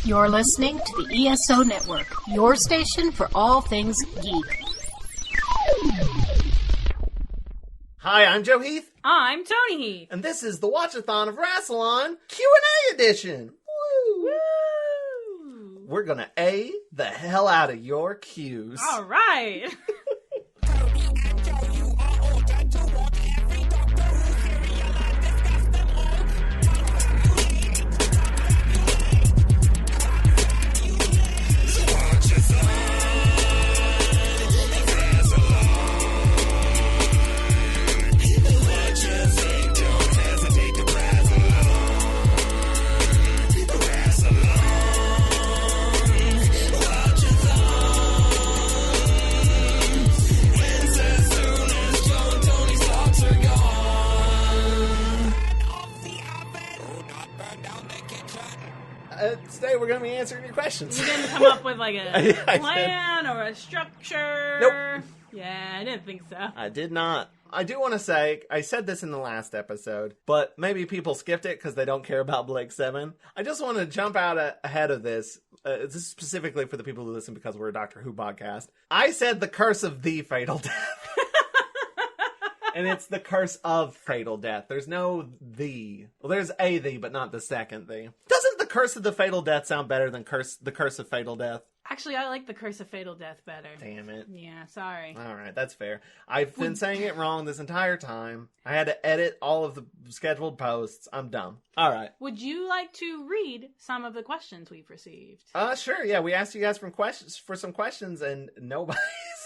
You're listening to the ESO Network, your station for all things geek. Hi, I'm Joe Heath. I'm Toni Heath. And this is the Watch-A-Thon of Rassilon Q&A edition. Woo! Woo! We're gonna A the hell out of your Q's. All right. Today we're going to be answering your questions. You didn't come up with like a plan or a structure? Nope. Yeah, I didn't think so. I did not. I do want to say, I said this in the last episode, but maybe people skipped it because they don't care about Blake 7. I just want to jump out ahead of this. This is specifically for the people who listen because we're a Doctor Who podcast. I said the curse of the fatal death. And it's the curse of fatal death. There's no the. Well, there's a the, but not the second the. Doesn't the curse of the fatal death sound better than the curse of fatal death? Actually, I like the curse of fatal death better. Damn it. Yeah, sorry. All right, that's fair. I've been saying it wrong this entire time. I had to edit all of the scheduled posts. I'm dumb. All right. Would you like to read some of the questions we've received? Sure. Yeah, we asked you guys for some questions, and nobody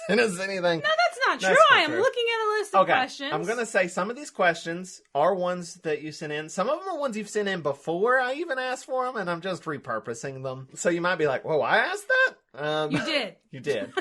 sent us anything. No, that's not true. I am looking at a list of questions. I'm going to say some of these questions are ones that you sent in. Some of them are ones you've sent in before I even asked for them, and I'm just repurposing them. So you might be like, whoa, I asked that? You did. You did.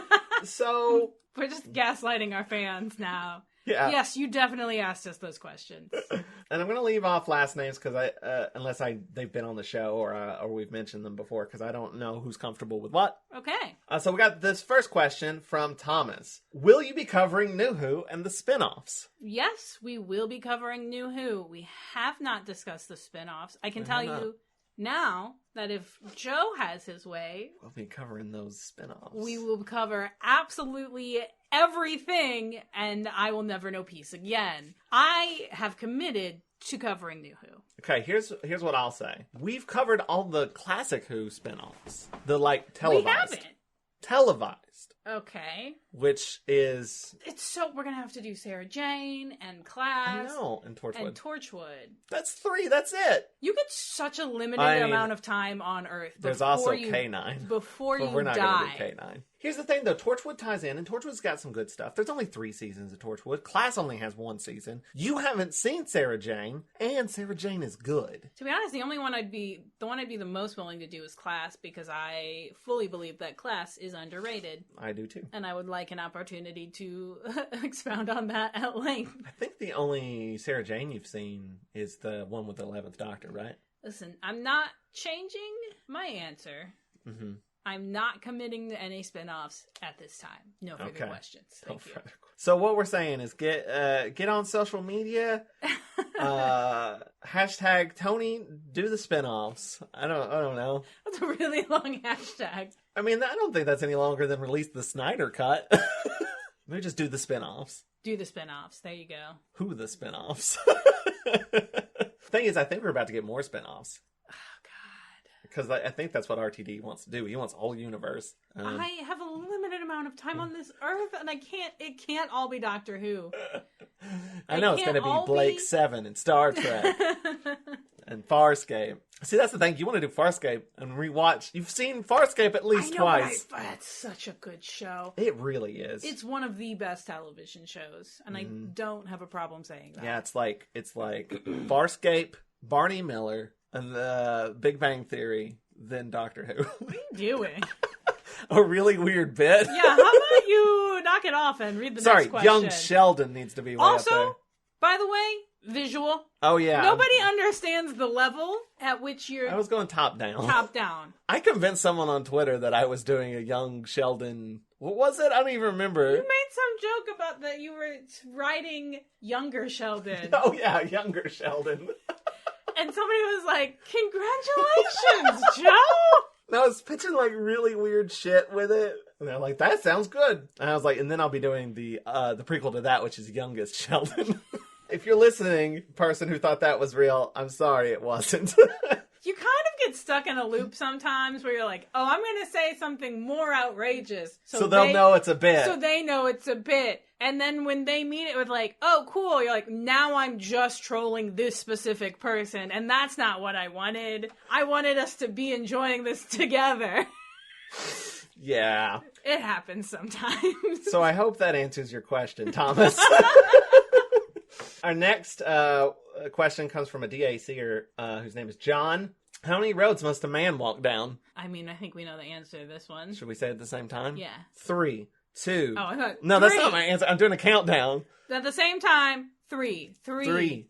So we're just gaslighting our fans now. Yeah. Yes, you definitely asked us those questions. And I'm going to leave off last names because unless they've been on the show or we've mentioned them before, because I don't know who's comfortable with what. Okay. So we got this first question from Thomas. Will you be covering New Who and the spin-offs? Yes, we will be covering New Who. We have not discussed the spin-offs. I can tell you now that if Joe has his way, we'll be covering those spin-offs. We will cover absolutely everything, and I will never know peace again. I have committed to covering New Who. Okay, here's what I'll say. We've covered all the classic Who spin-offs. The televised. We haven't. Televised. Okay. Which is... we're going to have to do Sarah Jane and Class. I know, and Torchwood. That's 3, that's it. You get such a limited amount of time on Earth. There's also K9. Before you die. We're not going to do K9. Here's the thing, though. Torchwood ties in, and Torchwood's got some good stuff. There's only 3 seasons of Torchwood. Class only has 1 season. You haven't seen Sarah Jane, and Sarah Jane is good. To be honest, the one I'd be the most willing to do is Class, because I fully believe that Class is underrated. I do, too. And I would like an opportunity to expound on that at length. I think the only Sarah Jane you've seen is the one with the 11th Doctor, right? Listen, I'm not changing my answer. Mm-hmm. I'm not committing to any spin-offs at this time. No further questions. Thank you. So what we're saying is get on social media. Hashtag Toni do the spin-offs. I don't know. That's a really long hashtag. I mean, I don't think that's any longer than release the Snyder cut. Maybe just do the spin-offs. Do the spin-offs. There you go. Who the spin-offs? Thing is, I think we're about to get more spin-offs. Because I think that's what RTD wants to do. He wants all universe. I have a limited amount of time on this earth, and it can't all be Doctor Who. I know, it's going to be Blake 7 and Star Trek and Farscape. See, that's the thing. You want to do Farscape and rewatch. You've seen Farscape at least twice. But it's such a good show. It really is. It's one of the best television shows, and I don't have a problem saying that. Yeah, it's like Farscape, Barney Miller, and the Big Bang Theory, then Doctor Who. What are you doing? A really weird bit. Yeah, how about you knock it off and read the next question? Young Sheldon needs to be way up there. Also, by the way, visual. Oh, yeah. Nobody understands the level at which you're... I was going top down. Top down. I convinced someone on Twitter that I was doing a Young Sheldon... What was it? I don't even remember. You made some joke about that you were writing Younger Sheldon. Oh, yeah, Younger Sheldon. And somebody was like, congratulations, Joe! And I was pitching like really weird shit with it. And they're like, that sounds good. And I was like, and then I'll be doing the prequel to that, which is Youngest Sheldon. If you're listening, person who thought that was real, I'm sorry it wasn't. You kind of get stuck in a loop sometimes where you're like, oh, I'm going to say something more outrageous. So they'll know it's a bit. So they know it's a bit. And then when they meet it with like, oh, cool, you're like, now I'm just trolling this specific person. And that's not what I wanted. I wanted us to be enjoying this together. Yeah. It happens sometimes. So I hope that answers your question, Thomas. Our next question comes from a DACer whose name is John. How many roads must a man walk down? I mean, I think we know the answer to this one. Should we say it at the same time? Yeah. 3, 2. Oh, I thought No, 3. that's not my answer. I'm doing a countdown. At the same time, 3. 3.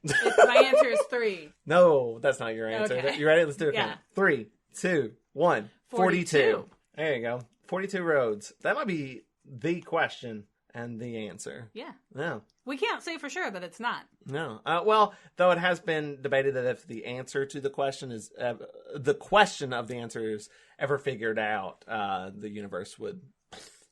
My answer is 3. No, that's not your answer. Okay. You ready? Let's do it. Yeah. 3, 2, 1. 42. There you go. 42 roads. That might be the question and the answer. Yeah. No. We can't say for sure that it's not. No. Well, though it has been debated that if the answer to the question is the question of the answer is ever figured out, the universe would.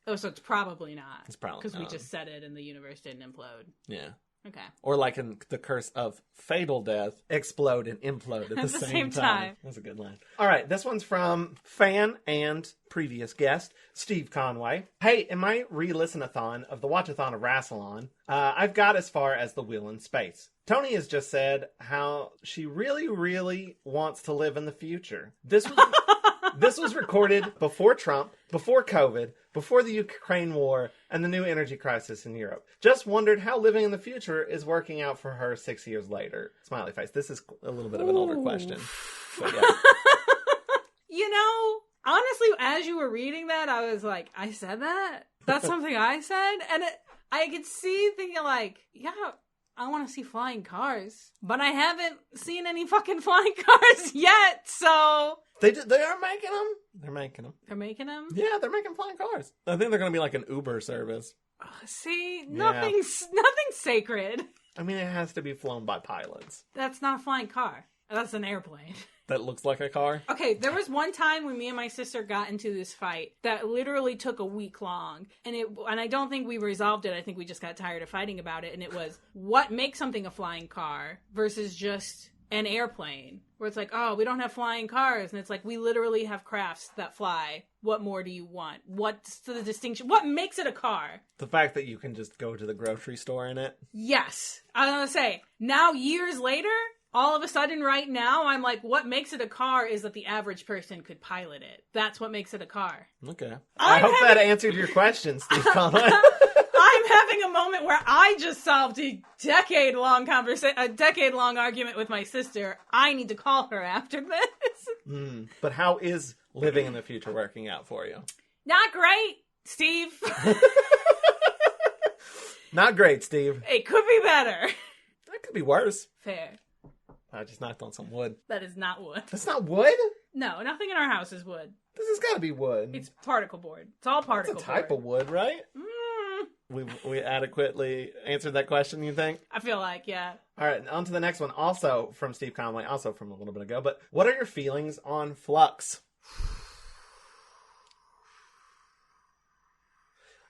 Oh, so it's probably not. It's probably because we not. just said it and the universe didn't implode. Yeah. Okay. Or like in The Curse of Fatal Death, explode and implode at the same time. That's a good line. All right, this one's from fan and previous guest, Steve Conway. Hey, in my re-listen-a-thon of the Watch-A-Thon of Rassilon, I've got as far as the wheel in space. Toni has just said how she really, really wants to live in the future. This was recorded before Trump, before COVID, before the Ukraine war, and the new energy crisis in Europe. Just wondered how living in the future is working out for her 6 years later. Smiley face. This is a little bit of an older question. But yeah. You know, honestly, as you were reading that, I was like, I said that? That's something I said? And I could see thinking like, yeah, I want to see flying cars. But I haven't seen any fucking flying cars yet, so... They are making them. They're making them. They're making them? Yeah, they're making flying cars. I think they're going to be like an Uber service. See, nothing's sacred. I mean, it has to be flown by pilots. That's not a flying car. That's an airplane. That looks like a car? Okay, there was one time when me and my sister got into this fight that literally took a week long. And I don't think we resolved it. I think we just got tired of fighting about it. And it was, what makes something a flying car versus just an airplane? Where it's like, oh, we don't have flying cars. And it's like, we literally have crafts that fly. What more do you want? What's the distinction? What makes it a car? The fact that you can just go to the grocery store in it? Yes. I was going to say, now years later, all of a sudden right now, I'm like, what makes it a car is that the average person could pilot it. That's what makes it a car. Okay. I hope that answered your question, Steve Conway. I'm having a moment where I just solved a decade-long argument with my sister. I need to call her after this. But how is living in the future working out for you? Not great, Steve. Not great, Steve. It could be better. That could be worse. Fair. I just knocked on some wood. That is not wood. That's not wood? No, nothing in our house is wood. This has got to be wood. It's particle board. It's all particle board. It's a type of wood, right? Mm. We adequately answered that question, you think? I feel like, yeah. All right, on to the next one. Also from Steve Conway, also from a little bit ago. But what are your feelings on Flux?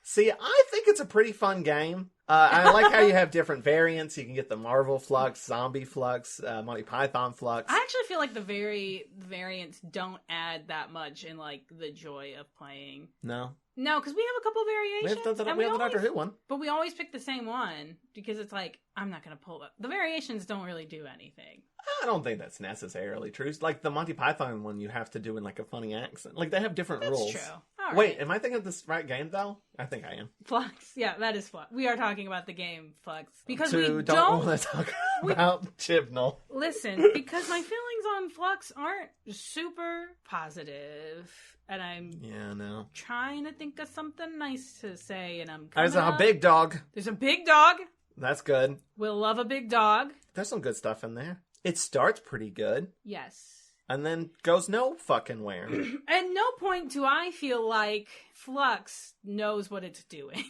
See, I think it's a pretty fun game. I like how you have different variants. You can get the Marvel Flux, Zombie Flux, Monty Python Flux. I actually feel like the variants don't add that much in like the joy of playing. No, because we have a couple variations. We have the Doctor Who one. But we always pick the same one because it's like, I'm not going to pull up. The variations don't really do anything. I don't think that's necessarily true. Like the Monty Python one, you have to do in like a funny accent. Like they have different rules. That's true. All Wait, right. am I thinking of this right game though? I think I am. Flux. Yeah, that is Flux. We are talking about the game Flux. Because we we don't want to talk about Chibnall. Listen, because my feelings on Flux aren't super positive. And I'm trying to think of something nice to say, and I'm There's a big dog. There's a big dog. That's good. We'll love a big dog. There's some good stuff in there. It starts pretty good. Yes. And then goes no fucking where. At no point do I feel like Flux knows what it's doing.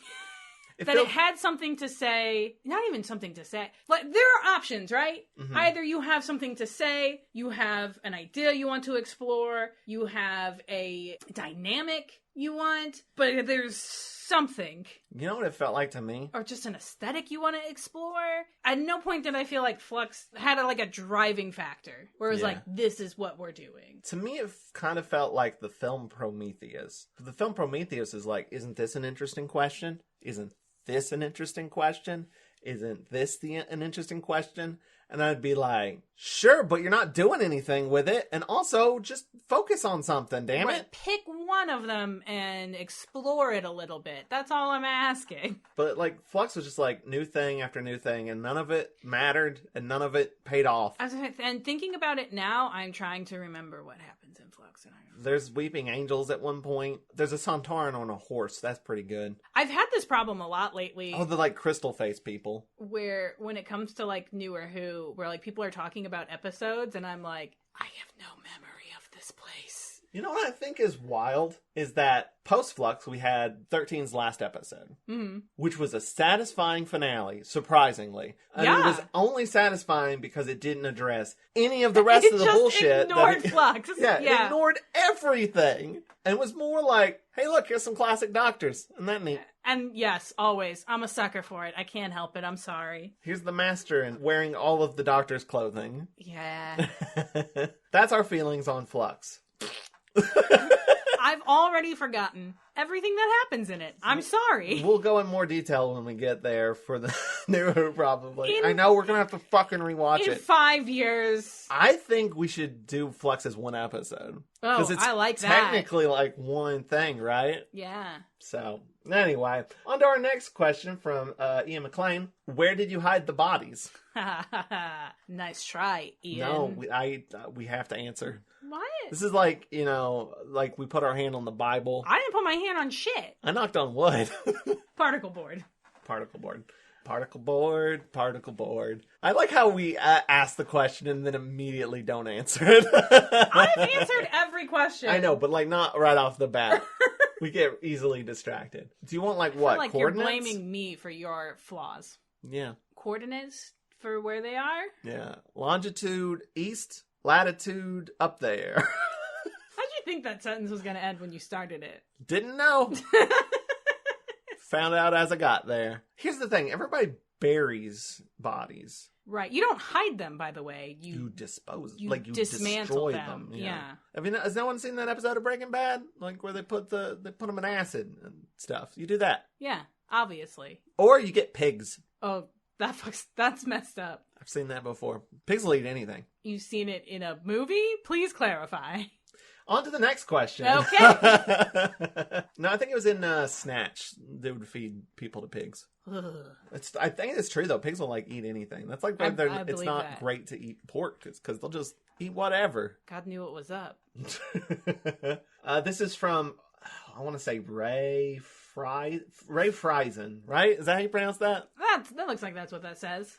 It had something to say, not even something to say. Like, there are options, right? Mm-hmm. Either you have something to say, you have an idea you want to explore, you have a dynamic you want, but there's something. You know what it felt like to me? Or just an aesthetic you want to explore. At no point did I feel like Flux had a driving factor, where it was like, this is what we're doing. To me, it kind of felt like the film Prometheus. The film Prometheus is like, isn't this an interesting question? Isn't this an interesting question? Isn't this an interesting question? And I'd be like, sure, but you're not doing anything with it. And also, just focus on something, damn it. Pick one of them and explore it a little bit. That's all I'm asking. But, like, Flux was just, like, new thing after new thing, and none of it mattered, and none of it paid off. And thinking about it now, I'm trying to remember what happens in Flux. There's weeping angels at one point. There's a Santaran on a horse. That's pretty good. I've had this problem a lot lately. Oh, the, like, crystal face people. Where, when it comes to, like, Newer Who, where, like, people are talking about episodes, and I'm like, I have no memory of this place. You know what I think is wild? Is that post-Flux, we had 13's last episode. Mm-hmm. Which was a satisfying finale, surprisingly. And it was only satisfying because it didn't address any of the rest of the bullshit. Ignored Flux. It ignored everything. And was more like, hey, look, here's some classic Doctors. Isn't that neat? And yes, always. I'm a sucker for it. I can't help it. I'm sorry. Here's the Master and wearing all of the Doctor's clothing. Yeah. That's our feelings on Flux. I've already forgotten everything that happens in it. I'm sorry. We'll go in more detail when we get there for the New Who, probably. I know we're going to have to fucking rewatch it. In 5 years. I think we should do Flux as one episode. Oh, I like that. Technically like one thing, right? Yeah. So, anyway, on to our next question from Ian McLean. Where did you hide the bodies? Nice try, Ian. No, we have to answer. What? This is like, like we put our hand on the Bible. I didn't put my hand on shit. I knocked on wood. Particle board. Particle board. Particle board. Particle board. I like how we ask the question and then immediately don't answer it. I've answered every question. I know, but like not right off the bat. We get easily distracted. Do you want like what? I feel like coordinates? you're blaming me for your flaws. Yeah. Coordinates for where they are? Yeah. Longitude east, latitude up there. How'd you think that sentence was going to end when you started it? Didn't know. Found out as I got there. Here's the thing. Everybody buries bodies. Right. You don't hide them, by the way. You dispose. You like you dismantle destroy them. Yeah. I mean, has no one seen that episode of Breaking Bad? Like where they put them in acid and stuff. You do that. Yeah, obviously. Or you get pigs. Oh, that's messed up. I've seen that before. Pigs will eat anything. You've seen it in a movie? Please clarify. On to the next question. Okay. No, I think it was in Snatch. They would feed people to pigs. I think it's true though. Pigs will like eat anything. That's like it's not great to eat pork because they'll just eat whatever. God knew what was up. This is from I want to say Ray Friesen, right? Is that how you pronounce that? That looks like that's what that says.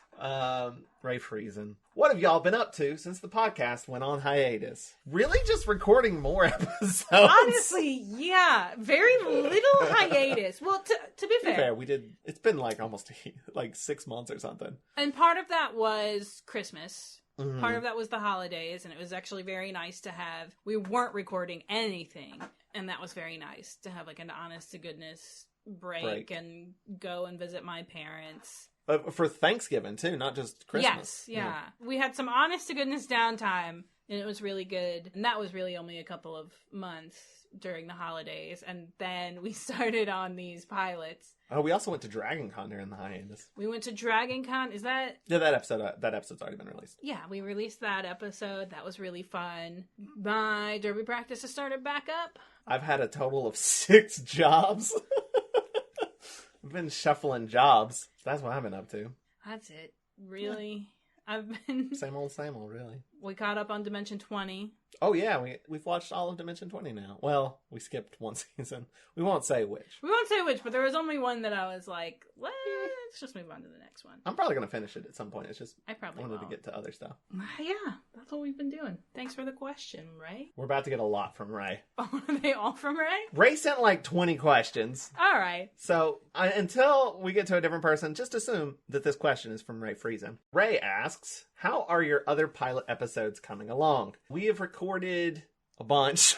Ray Friesen. What have y'all been up to since the podcast went on hiatus? Really just recording more episodes? Honestly, yeah. Very little hiatus. Well, to be fair, we did. It's been like almost like 6 months or something. And part of that was Christmas. Mm-hmm. Part of that was the holidays, and it was actually very nice to have. We weren't recording anything, and that was very nice to have like an honest to goodness break and go and visit my parents. For Thanksgiving too, not just Christmas. Yes, yeah. We had some honest to goodness downtime, and it was really good. And that was really only a couple of months during the holidays, and then we started on these pilots. Oh, we also went to Dragon Con during the hiatus. We went to Dragon Con. Is that... Yeah, that episode's already been released. Yeah, we released that episode. That was really fun. My derby practice has started back up. I've had a total of 6 jobs. I've been shuffling jobs. That's what I've been up to. That's it. Really? Yeah. I've been... Same old, really. We caught up on Dimension 20. Oh yeah, we've watched all of Dimension 20 now. Well, we skipped one season. We won't say which. We won't say which, but there was only one that I was like, let's just move on to the next one. I'm probably going to finish it at some point. It's just I probably wanted won't. to get to other stuff. Yeah, that's what we've been doing. Thanks for the question, Ray. We're about to get a lot from Ray. Oh, are they all from Ray? Ray sent like 20 questions. All right. So until we get to a different person, just assume that this question is from Ray Friesen. Ray asks, how are your other pilot episodes coming along? We have recorded a bunch.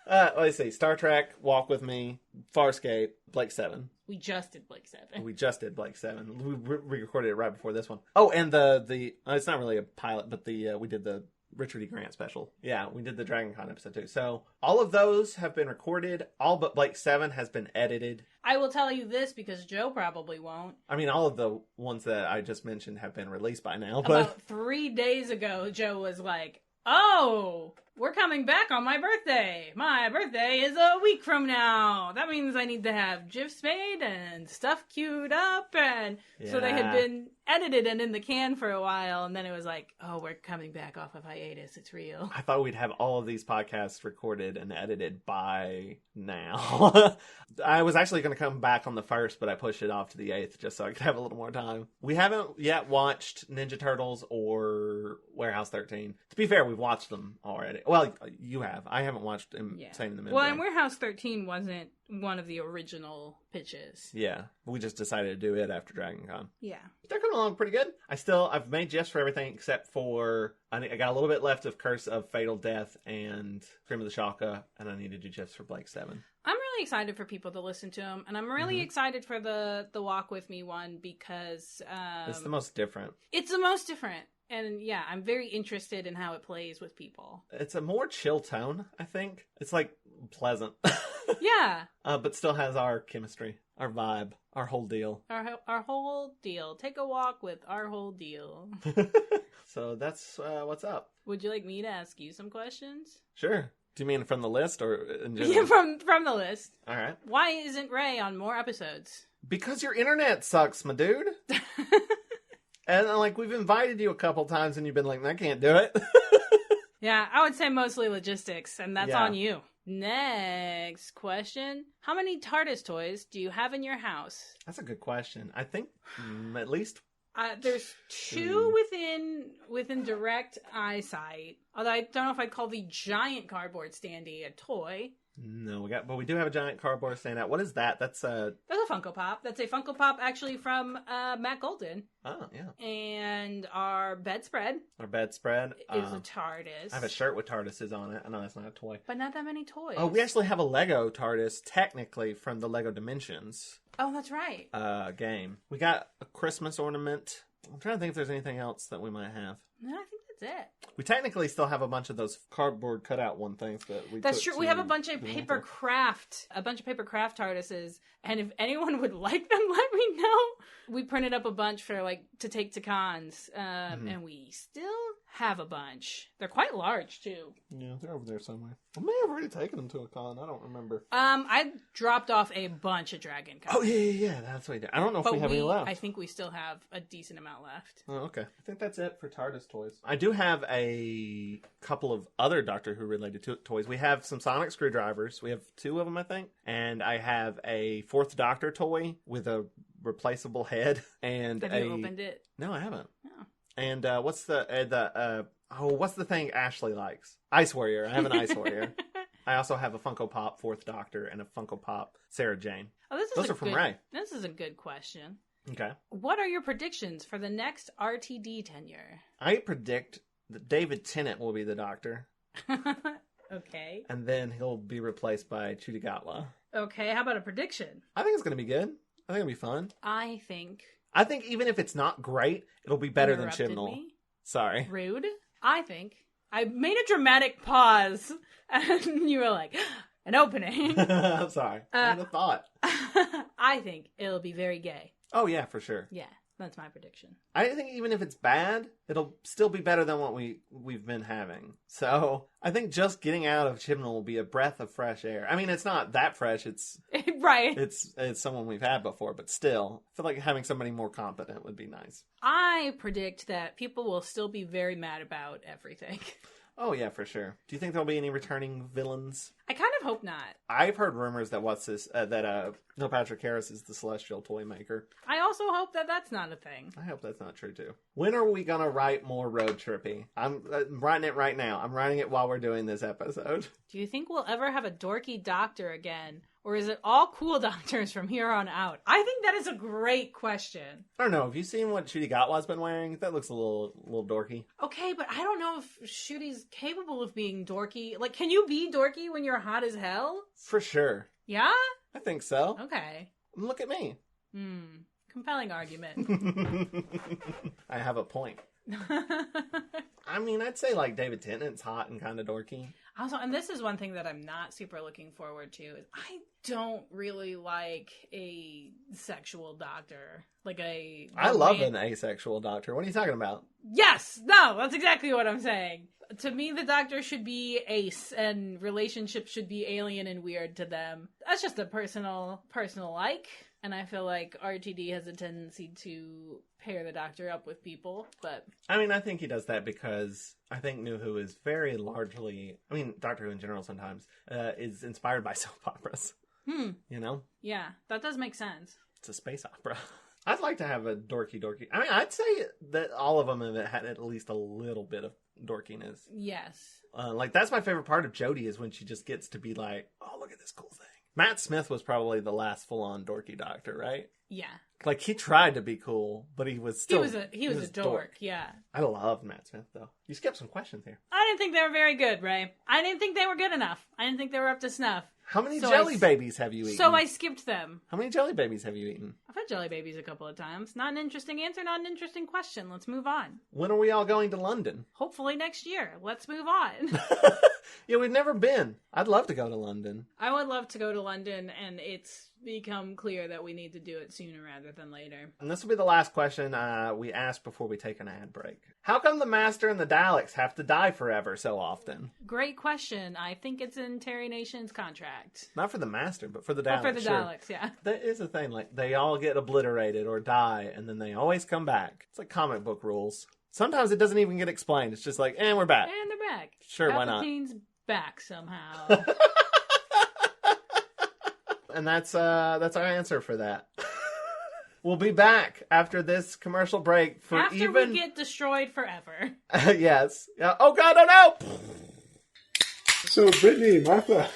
Let's see. Star Trek, Walk With Me, Farscape, Blake 7. We just did Blake 7. We just did Blake 7. We recorded it right before this one. Oh, and the it's not really a pilot, but we did the Richard E. Grant special. Yeah, we did the Dragon Con episode too. So all of those have been recorded. All but Blake 7 has been edited. I will tell you this because Joe probably won't. I mean, all of the ones that I just mentioned have been released by now. But About 3 days ago, Joe was like, oh, we're coming back on my birthday. My birthday is a week from now. That means I need to have GIFs made and stuff queued up. And so they had been edited and in the can for a while. And then it was like, oh, we're coming back off of hiatus. It's real. I thought we'd have all of these podcasts recorded and edited by now. I was actually going to come back on the 1st, but I pushed it off to the 8th just so I could have a little more time. We haven't yet watched Ninja Turtles or Warehouse 13. To be fair, we've watched them already. Well, you have. I haven't watched Insane in the Membrane. Well, and Warehouse 13 wasn't one of the original pitches. Yeah. We just decided to do it after Dragon Con. Yeah. They're coming along pretty good. I've made GIFs for everything except for, I got a little bit left of Curse of Fatal Death and Cream of the Shaka, and I need to do GIFs for Blake 7. I'm really excited for people to listen to them, and I'm really excited for the Walk With Me one because... it's the most different. It's the most different. And yeah, I'm very interested in how it plays with people. It's a more chill tone, I think. It's like pleasant. Yeah. But still has our chemistry, our vibe, our whole deal. Our whole deal. Take a walk with our whole deal. So that's what's up. Would you like me to ask you some questions? Sure. Do you mean from the list or in general? Yeah, from the list. All right. Why isn't Ray on more episodes? Because your internet sucks, my dude. And like we've invited you a couple times and you've been like, I can't do it. Yeah, I would say mostly logistics, and that's on you. Next question. How many TARDIS toys do you have in your house? That's a good question. I think at least there's 2 within direct eyesight. Although I don't know if I'd call the giant cardboard standee a toy. No, but we do have a giant cardboard stand out. What is that? That's a Funko Pop. That's a Funko Pop actually from Matt Golden. Oh, yeah. And our bedspread. Our bedspread is a TARDIS. I have a shirt with TARDISes on it. I know that's not a toy. But not that many toys. Oh, we actually have a Lego TARDIS, technically, from the Lego Dimensions Oh, that's right. game. We got a Christmas ornament. I'm trying to think if there's anything else that we might have. No, I think that's it. We technically still have a bunch of those cardboard cutout things that we. That's true. We have a bunch of paper craft TARDISes, and if anyone would like them, let me know. We printed up a bunch for to take to cons, and we still have a bunch. They're quite large too. Yeah, they're over there somewhere. I may have already taken them to a con. I don't remember. I dropped off a bunch of Dragon Con. Oh yeah. That's what we did. I don't know if we have any left. I think we still have a decent amount left. Oh, okay. I think that's it for TARDIS toys. I do have a couple of other Doctor Who related toys. We have some sonic screwdrivers. We have 2 of them, I think. And I have a 4th Doctor toy with a replaceable head. And have you opened it? No, I haven't. Oh. And what's the thing Ashley likes? Ice Warrior. I have an Ice Warrior. I also have a Funko Pop 4th Doctor and a Funko Pop Sarah Jane. Oh, those are from Ray. This is a good question. Okay. What are your predictions for the next RTD tenure? I predict that David Tennant will be the Doctor. Okay. And then he'll be replaced by Ncuti Gatwa. Okay, how about a prediction? I think it's going to be good. I think it'll be fun. I think even if it's not great, it'll be better than Chibnall. Me? Sorry. Rude. I think. I made a dramatic pause, and you were like, an opening. I'm sorry. I had a thought. I think it'll be very gay. Oh, yeah, for sure. Yeah. That's my prediction. I think even if it's bad, it'll still be better than what we've been having. So I think just getting out of Chibnall will be a breath of fresh air. I mean, it's not that fresh. It's right. It's someone we've had before, but still, I feel like having somebody more competent would be nice. I predict that people will still be very mad about everything. Oh, yeah, for sure. Do you think there'll be any returning villains? I kind of hope not. I've heard rumors that Neil Patrick Harris is the Celestial Toy Maker. I also hope that that's not a thing. I hope that's not true, too. When are we going to write more road trippy? I'm writing it right now. I'm writing it while we're doing this episode. Do you think we'll ever have a dorky doctor again? Or is it all cool doctors from here on out? I think that is a great question. I don't know. Have you seen what Shooty Gatwa's been wearing? That looks a little dorky. Okay, but I don't know if Shooty's capable of being dorky. Like, can you be dorky when you're hot as hell? For sure. Yeah? I think so. Okay. Look at me. Compelling argument. I have a point. I mean, I'd say like David Tennant's hot and kind of dorky. Also, and this is one thing that I'm not super looking forward to, is I don't really like a sexual doctor. I love an asexual doctor. What are you talking about? Yes! No, that's exactly what I'm saying. To me, the doctor should be ace, and relationships should be alien and weird to them. That's just a personal like. And I feel like RTD has a tendency to pair the doctor up with people, but... I mean, I think he does that because I think New Who is very largely... I mean, Doctor Who in general sometimes is inspired by soap operas. You know? Yeah, that does make sense. It's a space opera. I'd like to have a dorky... I mean, I'd say that all of them have had at least a little bit of dorkiness. Yes. Like, that's my favorite part of Jodie, is when she just gets to be like, oh, look at this cool thing. Matt Smith was probably the last full-on dorky doctor, right? Yeah. Like, he tried to be cool, but he was still... He was a dork, yeah. I love Matt Smith, though. You skipped some questions here. I didn't think they were very good, Ray. I didn't think they were good enough. I didn't think they were up to snuff. How many jelly babies have you eaten? So I skipped them. How many jelly babies have you eaten? I've had jelly babies a couple of times. Not an interesting answer, not an interesting question. Let's move on. When are we all going to London? Hopefully next year. Let's move on. Yeah, we've never been. I'd love to go to London. I would love to go to London, and it's become clear that we need to do it sooner rather than later. And this will be the last question we ask before we take an ad break. How come the Master and the Daleks have to die forever so often? Great question. I think it's in Terry Nation's contract. Not for the Master, but for the Daleks. For the Daleks, yeah. That is a thing. Like, they all get obliterated or die, and then they always come back. It's like comic book rules. Sometimes it doesn't even get explained. It's just like, and we're back. And they're back. Sure, why not? Palpatine's back somehow. And that's our answer for that. We'll be back after this commercial break for after we get destroyed forever. Yes. Oh God! Oh no! So, Brittany, Martha,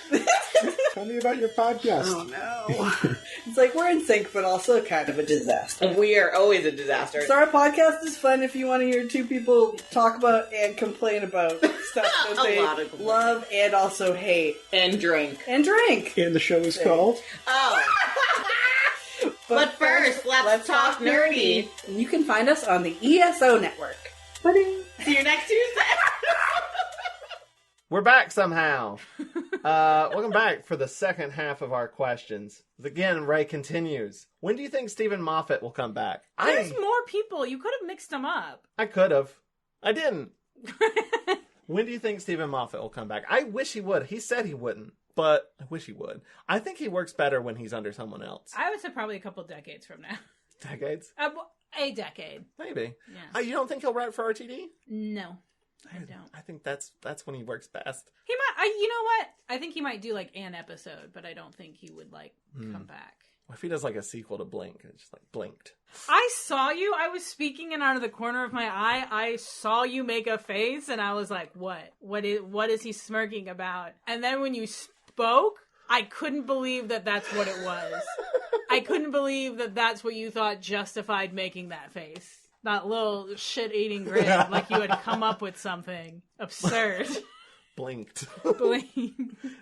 tell me about your podcast. Oh no. It's like we're in sync, but also kind of a disaster. We are always a disaster. So our podcast is fun if you want to hear two people talk about and complain about stuff that A they lot of love and also hate. And drink. And drink. And the show is called... Oh. But first, let's talk nerdy. And you can find us on the ESO network. See you next Tuesday. We're back somehow. Welcome back for the second half of our questions. Again, Ray continues. When do you think Stephen Moffat will come back? There's more people. You could have mixed them up. I could have. I didn't. When do you think Stephen Moffat will come back? I wish he would. He said he wouldn't, but I wish he would. I think he works better when he's under someone else. I would say probably a couple decades from now. Decades? A decade. Maybe. Yeah. You don't think he'll write for RTD? No. I don't. I think that's when he works best. He might. You know what? I think he might do like an episode, but I don't think he would like come back. What if he does like a sequel to Blink? It's just like Blinked. I saw you. I was speaking, and out of the corner of my eye, I saw you make a face, and I was like, "What? What is he smirking about?" And then when you spoke, I couldn't believe that that's what it was. I couldn't believe that that's what you thought justified making that face. That little shit-eating grin, like you had come up with something absurd. Blinked. Blink.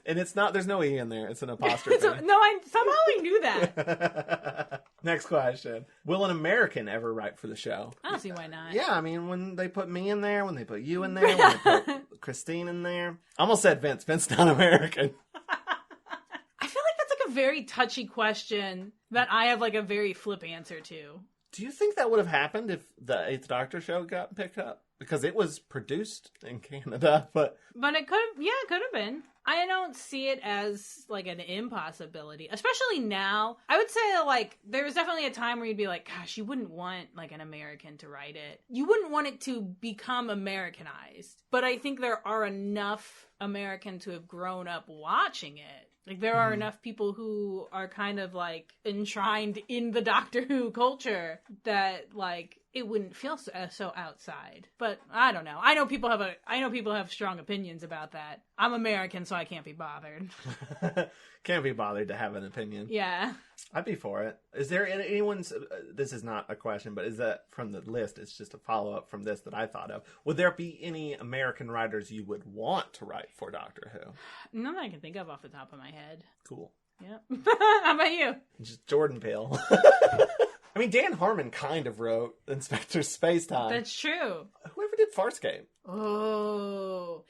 And it's not, there's no E in there. It's an apostrophe. Somehow I knew that. Next question. Will an American ever write for the show? I don't see why not. Yeah, I mean, when they put me in there, when they put you in there, when they put Christine in there. I almost said Vince. Vince's not American. I feel like that's like a very touchy question that I have like a very flip answer to. Do you think that would have happened if the Eighth Doctor show got picked up? Because it was produced in Canada, but it could have been. I don't see it as, like, an impossibility. Especially now. I would say, like, there was definitely a time where you'd be like, gosh, you wouldn't want, like, an American to write it. You wouldn't want it to become Americanized. But I think there are enough Americans who have grown up watching it. Like, there are enough people who are kind of, like, enshrined in the Doctor Who culture that, like, it wouldn't feel so outside. But I don't know. I know people have strong opinions about that. I'm American, so I can't be bothered. can't be bothered to have an opinion. Yeah. I'd be for it. Is there anyone's... this is not a question, but is that from the list? It's just a follow-up from this that I thought of. Would there be any American writers you would want to write for Doctor Who? None that I can think of off the top of my head. Cool. Yep. How about you? Just Jordan Peele. I mean, Dan Harmon kind of wrote Inspector Spacetime. That's true. Whoever did Farscape. Oh.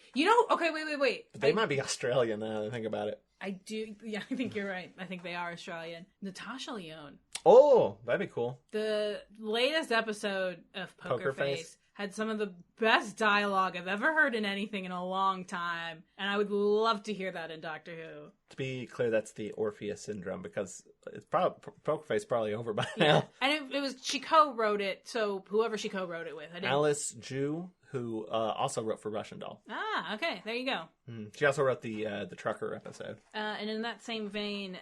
Okay, wait. But they might be Australian now that I think about it. I do. Yeah, I think you're right. I think they are Australian. Natasha Lyonne. Oh, that'd be cool. The latest episode of Poker Face had some of the best dialogue I've ever heard in anything in a long time, and I would love to hear that in Doctor Who. To be clear, that's the Orpheus syndrome, because it's probably Poker Face probably over by now. And it was she co-wrote it, so whoever she co-wrote it with, Alice Ju, who also wrote for Russian Doll. Ah, okay, there you go. She also wrote the Trucker episode. And in that same vein,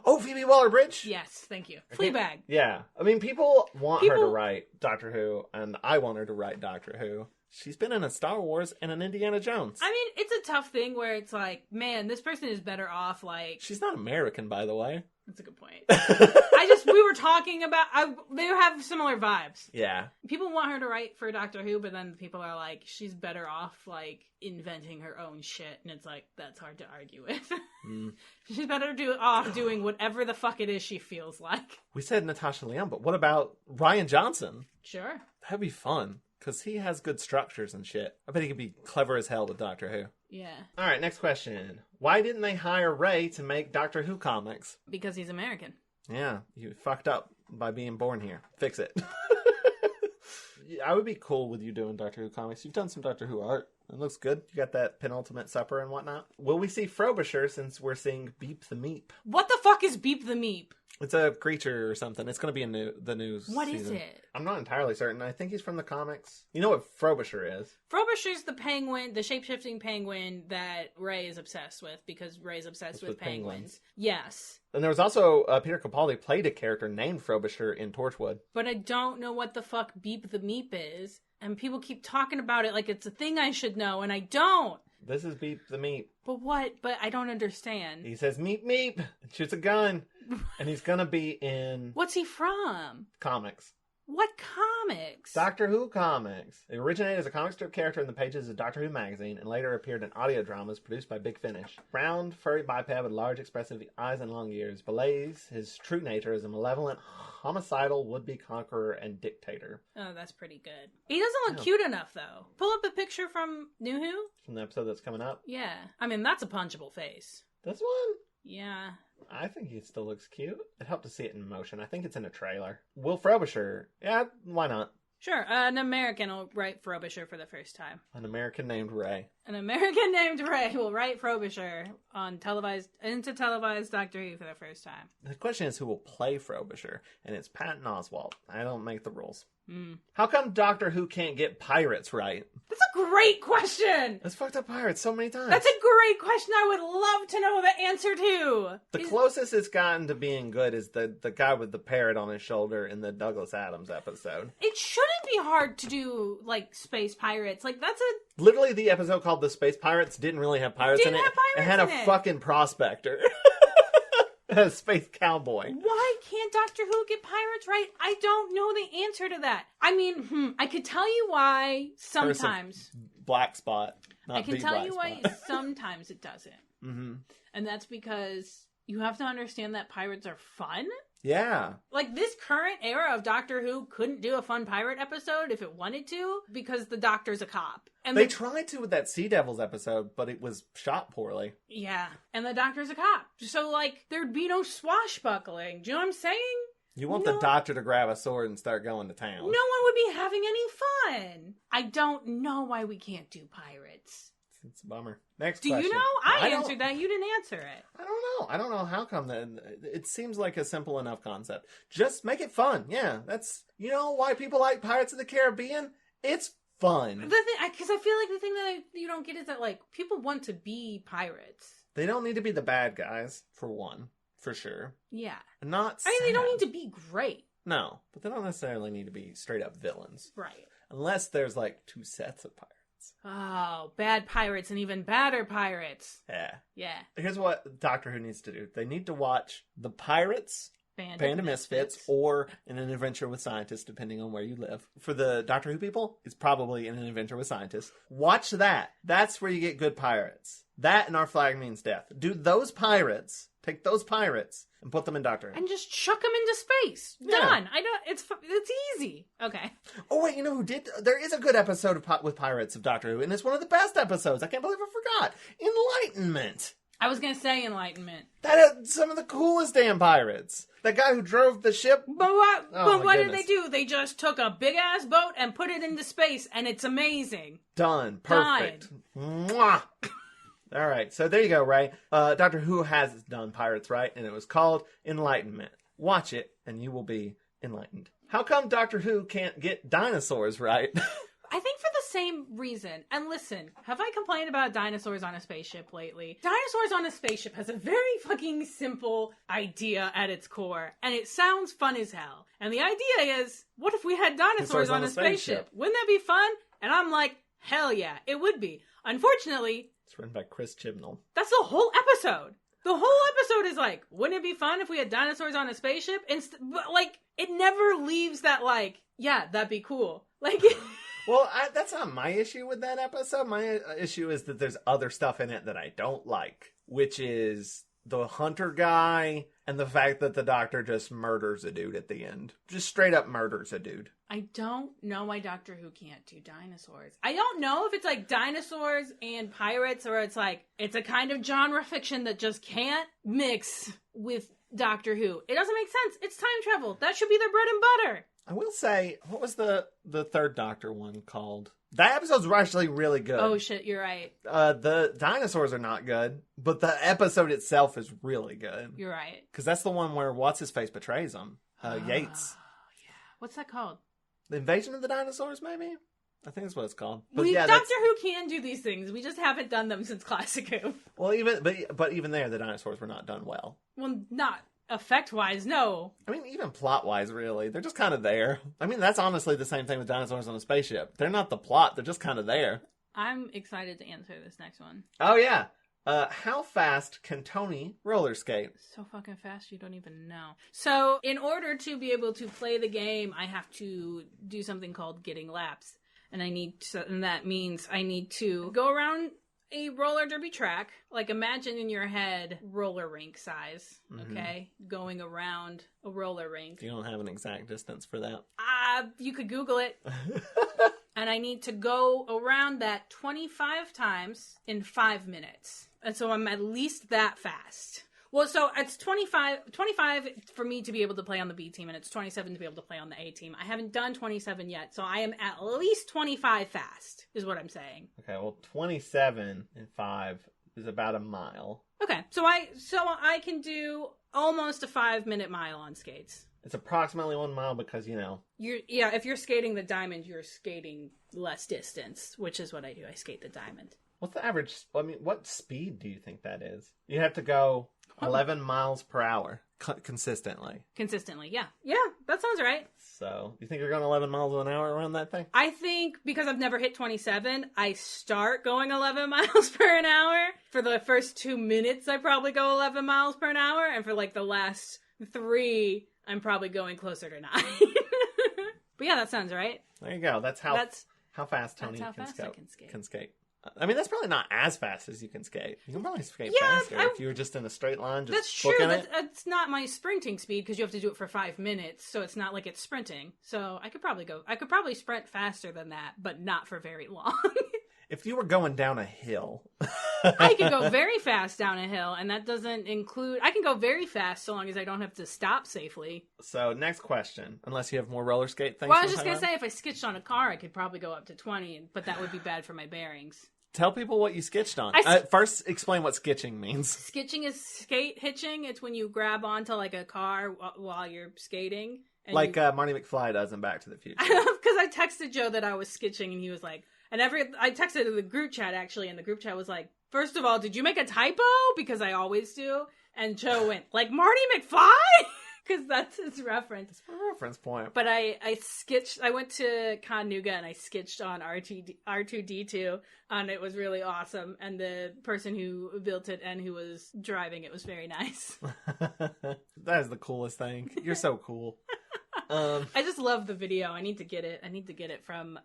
Phoebe Waller-Bridge. Yes, thank you. Fleabag. Yeah, I mean, people want her to write Doctor Who, and I want her to write Doctor Who. She's been in a Star Wars and an Indiana Jones. I mean, it's a tough thing where it's like, man, this person is better off, like... She's not American, by the way. That's a good point. We were talking about, they have similar vibes. Yeah. People want her to write for Doctor Who, but then people are like, she's better off, like, inventing her own shit, and it's like, that's hard to argue with. She's better off doing whatever the fuck it is she feels like. We said Natasha Lyonne, but what about Rian Johnson? Sure. That'd be fun. Because he has good structures and shit. I bet he could be clever as hell with Doctor Who. Yeah. Alright, next question. Why didn't they hire Ray to make Doctor Who comics? Because he's American. Yeah, you fucked up by being born here. Fix it. I would be cool with you doing Doctor Who comics. You've done some Doctor Who art. It looks good. You got that penultimate supper and whatnot. Will we see Frobisher since we're seeing Beep the Meep? What the fuck is Beep the Meep? It's a creature or something. It's going to be in the news. What is it? I'm not entirely certain. I think he's from the comics. You know what Frobisher is? Frobisher's the penguin, the shape-shifting penguin that Ray is obsessed with, because Ray's obsessed with penguins. Yes. And there was also, Peter Capaldi played a character named Frobisher in Torchwood. But I don't know what the fuck Beep the Meep is. And people keep talking about it like it's a thing I should know, and I don't. This is Beep the Meep. But what? But I don't understand. He says meep meep and shoots a gun. And he's gonna be in... What's he from? Comics. What comics? Doctor Who comics. It originated as a comic strip character in the pages of Doctor Who magazine and later appeared in audio dramas produced by Big Finish. Round, furry biped with large expressive eyes and long ears, belays his true nature as a malevolent, homicidal would-be conqueror and dictator. Oh, that's pretty good. He doesn't look cute enough, though. Pull up a picture from New Who. From the episode that's coming up? Yeah. I mean, that's a punchable face. This one? Yeah. I think he still looks cute. I'd help to see it in motion. I think it's in a trailer. Will Frobisher? Yeah, why not? Sure, an American will write Frobisher for the first time. An American named Ray. An American named Ray will write Frobisher on televised Doctor Who for the first time. The question is who will play Frobisher, and it's Patton Oswalt. I don't make the rules. How come Doctor Who can't get pirates right? That's a great question! It's fucked up pirates so many times. That's a great question I would love to know the answer to! The closest it's gotten to being good is the guy with the parrot on his shoulder in the Douglas Adams episode. It shouldn't be hard to do, like, space pirates. Like, that's a... Literally, the episode called The Space Pirates didn't really have pirates in it. It had a fucking prospector. A space cowboy. Why can't Doctor Who get pirates right? I don't know the answer to that. I mean, I could tell you why sometimes. Black spot. I can tell you why sometimes it doesn't. And that's because you have to understand that pirates are fun. Yeah. Like, this current era of Doctor Who couldn't do a fun pirate episode if it wanted to, because the Doctor's a cop. And they tried to with that Sea Devils episode, but it was shot poorly. Yeah. And the Doctor's a cop. So, like, there'd be no swashbuckling. Do you know what I'm saying? You want the doctor to grab a sword and start going to town. No one would be having any fun. I don't know why we can't do pirates. It's a bummer. Next Do question. you know? I answered that. You didn't answer it. I don't know. I don't know how come that. It seems like a simple enough concept. Just make it fun. Yeah, that's... You know why people like Pirates of the Caribbean? It's fun. The thing, because I feel like the thing that you don't get is that, like, people want to be pirates. They don't need to be the bad guys, for one. For sure. Yeah. Not sad. I mean, they don't need to be great. No, but they don't necessarily need to be straight up villains. Right. Unless there's like 2 sets of pirates. Oh, bad pirates and even badder pirates. Yeah. Yeah. Here's what Doctor Who needs to do. They need to watch The Pirates, Band of Misfits, or In an Adventure with Scientists, depending on where you live. For the Doctor Who people, it's probably In an Adventure with Scientists. Watch that. That's where you get good pirates. That and Our Flag Means Death. Do those pirates, take those pirates, and put them in Doctor Who. And just chuck them into space. Yeah. Done. I know it's easy. Okay. Oh wait, you know who did? There is a good episode with pirates of Doctor Who, and it's one of the best episodes. I can't believe I forgot. Enlightenment. I was gonna say Enlightenment. That had some of the coolest damn pirates. That guy who drove the ship. But what? Oh, but what did goodness. they do? They just took a big ass boat and put it into space, and it's amazing. Done. Perfect. Mwah. All right, so there you go, Ray. Doctor Who has done pirates, right? And it was called Enlightenment. Watch it, and you will be enlightened. How come Doctor Who can't get dinosaurs right? I think for the same reason. And listen, have I complained about dinosaurs on a spaceship lately? Dinosaurs on a spaceship has a very fucking simple idea at its core, and it sounds fun as hell. And the idea is, what if we had dinosaurs on a spaceship? Wouldn't that be fun? And I'm like, hell yeah, it would be. Unfortunately, It's written by Chris Chibnall. that's the whole episode. The whole episode is like, wouldn't it be fun if we had dinosaurs on a spaceship? But like, it never leaves that like, yeah, that'd be cool. Like, Well, that's not my issue with that episode. My issue is that there's other stuff in it that I don't like, which is the hunter guy and the fact that the doctor just murders a dude at the end. Just straight up murders a dude. I don't know why Doctor Who can't do dinosaurs. I don't know if it's like dinosaurs and pirates, or it's like, it's a kind of genre fiction that just can't mix with Doctor Who. It doesn't make sense. It's time travel. That should be their bread and butter. I will say, what was the third Doctor one called? That episode's actually really good. Oh shit, you're right. The dinosaurs are not good, but the episode itself is really good. You're right. Because that's the one where what's-his-face betrays him. Yates. Yeah. What's that called? The Invasion of the Dinosaurs, maybe? I think that's what it's called. But Doctor Who can do these things. We just haven't done them since Classic Who. Well, but even there, the dinosaurs were not done well. Well, not effect-wise, no. I mean, even plot-wise, really. They're just kind of there. I mean, that's honestly the same thing with dinosaurs on a spaceship. They're not the plot. They're just kind of there. I'm excited to answer this next one. Oh, yeah. How fast can Toni roller skate? So fucking fast, you don't even know. So, in order to be able to play the game, I have to do something called getting laps. And that means I need to go around a roller derby track, like imagine in your head roller rink size, okay? Going around a roller rink. You don't have an exact distance for that. You could Google it. And I need to go around that 25 times in 5 minutes. And so I'm at least that fast. Well, so it's 25 for me to be able to play on the B team, and it's 27 to be able to play on the A team. I haven't done 27 yet, so I am at least 25 fast, is what I'm saying. Okay, well, 27 and 5 is about a mile. Okay, so I can do almost a 5-minute mile on skates. It's approximately 1 mile because, you know. If you're skating the diamond, you're skating less distance, which is what I do. I skate the diamond. What's the average? I mean, what speed do you think that is? You have to go 11 miles per hour consistently. Consistently, yeah. Yeah, that sounds right. So, you think you're going 11 miles an hour around that thing? I think because I've never hit 27, I start going 11 miles per hour. For the first 2 minutes, I probably go 11 miles per hour. And for like the last 3, I'm probably going closer to 9. But yeah, that sounds right. There you go. That's how fast Toni can skate. I mean, that's probably not as fast as you can skate. You can probably skate faster if you were just in a straight line. Just that's true. That's not my sprinting speed because you have to do it for 5 minutes, so it's not like it's sprinting. So I could probably sprint faster than that, but not for very long. If you were going down a hill I can go very fast down a hill, and that doesn't include... I can go very fast so long as I don't have to stop safely. So, next question. Unless you have more roller skate things. Well, I was just going to say, if I skitched on a car, I could probably go up to 20, but that would be bad for my bearings. Tell people what you sketched on. First, explain what sketching means. Sketching is skate hitching. It's when you grab onto like a car while you're skating. And like Marty McFly does in Back to the Future. Because I texted Joe that I was sketching, and he was like... I texted the group chat, actually, and the group chat was like, first of all, did you make a typo? Because I always do. And Joe went, like, Marty McFly? Because that's his reference. That's my reference point. But I went to Chattanooga and I sketched on R2D2, and it was really awesome. And the person who built it and who was driving it was very nice. That is the coolest thing. You're so cool. I just love the video. I need to get it from...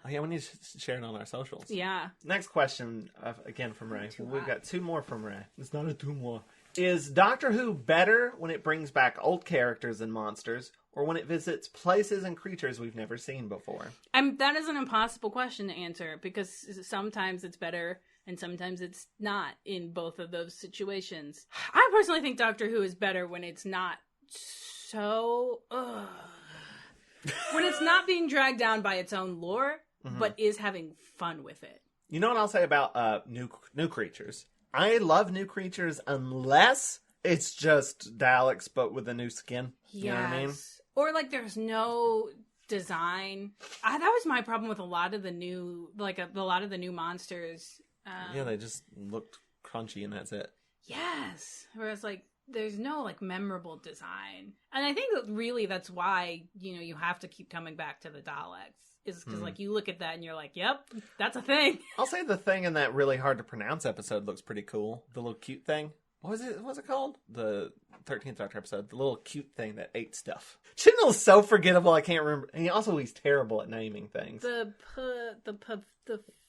we need to share it on our socials. Yeah. Next question, again from Ray. We've got 2 more from Ray. It's not a 2 more. Is Doctor Who better when it brings back old characters and monsters, or when it visits places and creatures we've never seen before? That is an impossible question to answer, because sometimes it's better and sometimes it's not in both of those situations. I personally think Doctor Who is better when it's not so... when it's not being dragged down by its own lore, but is having fun with it. You know what I'll say about new creatures? I love new creatures unless it's just Daleks, but with a new skin. Yes. You know what I mean? Or like there's no design. That was my problem with a lot of the new, monsters. Yeah, they just looked crunchy and that's it. Yes. Whereas like there's no like memorable design. And I think that really that's why, you have to keep coming back to the Daleks. Is because like you look at that and you're like, yep, that's a thing. I'll say the thing in that really hard to pronounce episode looks pretty cool. The little cute thing. What was it called? The 13th Doctor episode. The little cute thing that ate stuff. Chibnall's so forgettable. I can't remember. And he's terrible at naming things. The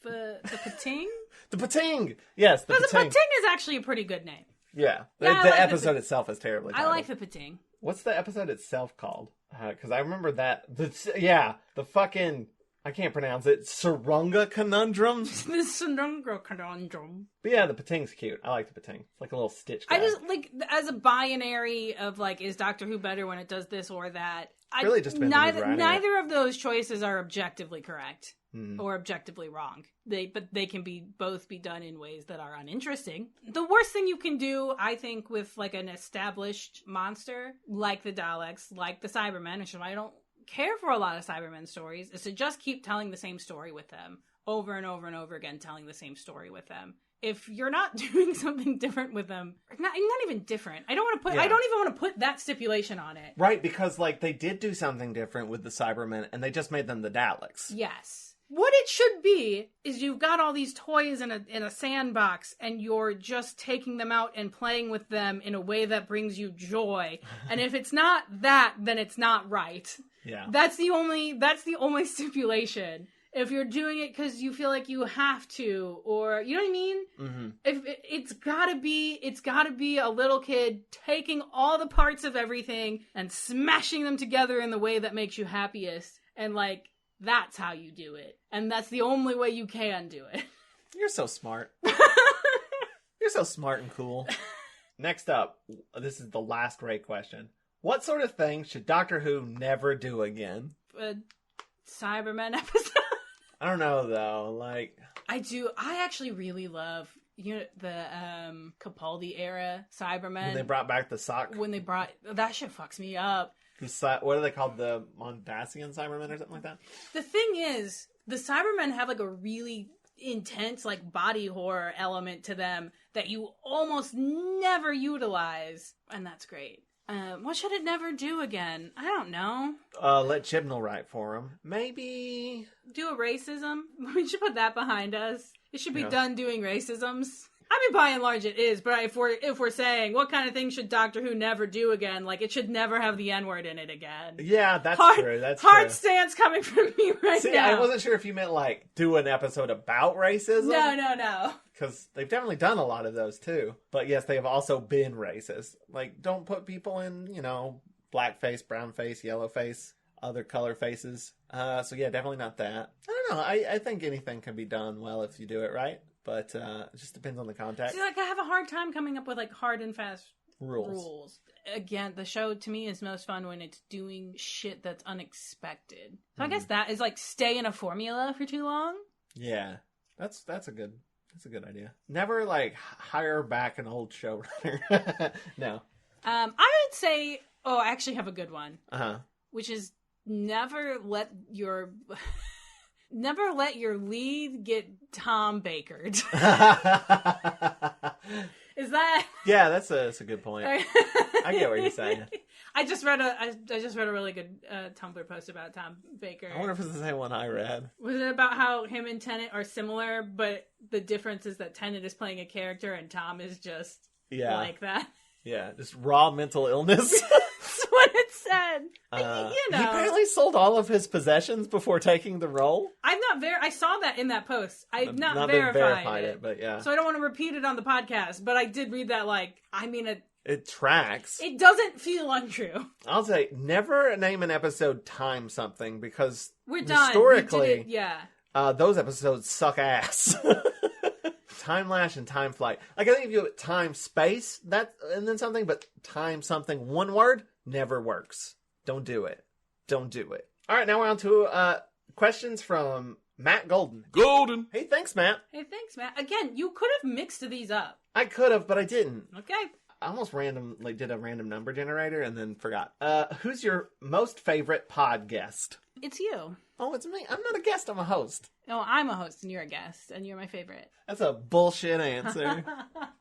Pating? The Pating. Yes, the Pating. The Pating is actually a pretty good name. Yeah. The like episode itself is terribly titled. I like the Pating. What's the episode itself called? Because I remember that. The fucking... I can't pronounce it. Sarunga Conundrum? The Sarunga Conundrum. But yeah, the Pating's cute. I like the Pating. It's like a little Stitch guy. I just, like, as a binary of, like, is Doctor Who better when it does this or that? Really just neither of those choices are objectively correct. Or objectively wrong. But they can both be done in ways that are uninteresting. The worst thing you can do, I think, with like an established monster, like the Daleks, like the Cybermen, which I don't care for a lot of Cybermen stories, is to just keep telling the same story with them. Over and over and over again, telling the same story with them. If you're not doing something different with them, not even different. I don't even want to put that stipulation on it. Right, because like they did do something different with the Cybermen, and they just made them the Daleks. Yes. What it should be is you've got all these toys in a sandbox and you're just taking them out and playing with them in a way that brings you joy. And if it's not that, then it's not right. Yeah. That's the only stipulation. If you're doing it because you feel like you have to, or you know what I mean? Mm-hmm. It's gotta be a little kid taking all the parts of everything and smashing them together in the way that makes you happiest. And like, that's how you do it. And that's the only way you can do it. You're so smart. You're so smart and cool. Next up, this is the last Ray question. What sort of thing should Doctor Who never do again? A Cybermen episode? I don't know, though. Like, I actually really love, the Capaldi era Cybermen. When they brought back the sock. That shit fucks me up. What are they called? The Mondasian Cybermen or something like that? The thing is, the Cybermen have like a really intense like body horror element to them that you almost never utilize. And that's great. What should it never do again? I don't know. Let Chibnall write for him. Maybe... do a racism? We should put that behind us. It should be done doing racisms. I mean, by and large it is, but if we're saying, what kind of thing should Doctor Who never do again? Like, it should never have the N-word in it again. Yeah, that's true. That's hard true. stance coming from me now. I wasn't sure if you meant, like, do an episode about racism. No. Because they've definitely done a lot of those, too. But yes, they have also been racist. Like, don't put people in, black face, brown face, yellow face, other color faces. So yeah, definitely not that. I don't know. I think anything can be done well if you do it right. but it just depends on the context. See, like, I have a hard time coming up with, like, hard and fast Rules. rules. Again, the show to me is most fun when it's doing shit that's unexpected. So I guess that is like stay in a formula for too long. Yeah, that's a good idea. Never like hire back an old showrunner. No. I would say, I actually have a good one. Which is never let your lead get Tom Bakered. Is that? Yeah, that's a good point. I get what you're saying. I just read a really good Tumblr post about Tom Baker. I wonder if it's the same one I read. Was it about how him and Tennant are similar, but the difference is that Tennant is playing a character and Tom is just like that? Yeah, just raw mental illness. That's what it said. He apparently sold all of his possessions before taking the role. I saw that in that post. I've not verified it, but yeah. So I don't want to repeat it on the podcast, but I did read that. It tracks. It doesn't feel untrue. I'll say never name an episode time something because we're done. Historically, those episodes suck ass. Time Lash and Time Flight. Like, I think if you time space and then something, but time something one word never works. Don't do it. Don't do it. All right, now we're on to questions from Matt Golden. Hey, thanks, Matt. Again, you could have mixed these up. I could have, but I didn't. Okay. I almost did a random number generator and then forgot. Who's your most favorite pod guest? It's you. Oh, it's me. I'm not a guest. I'm a host. No, I'm a host and you're a guest and you're my favorite. That's a bullshit answer. I thought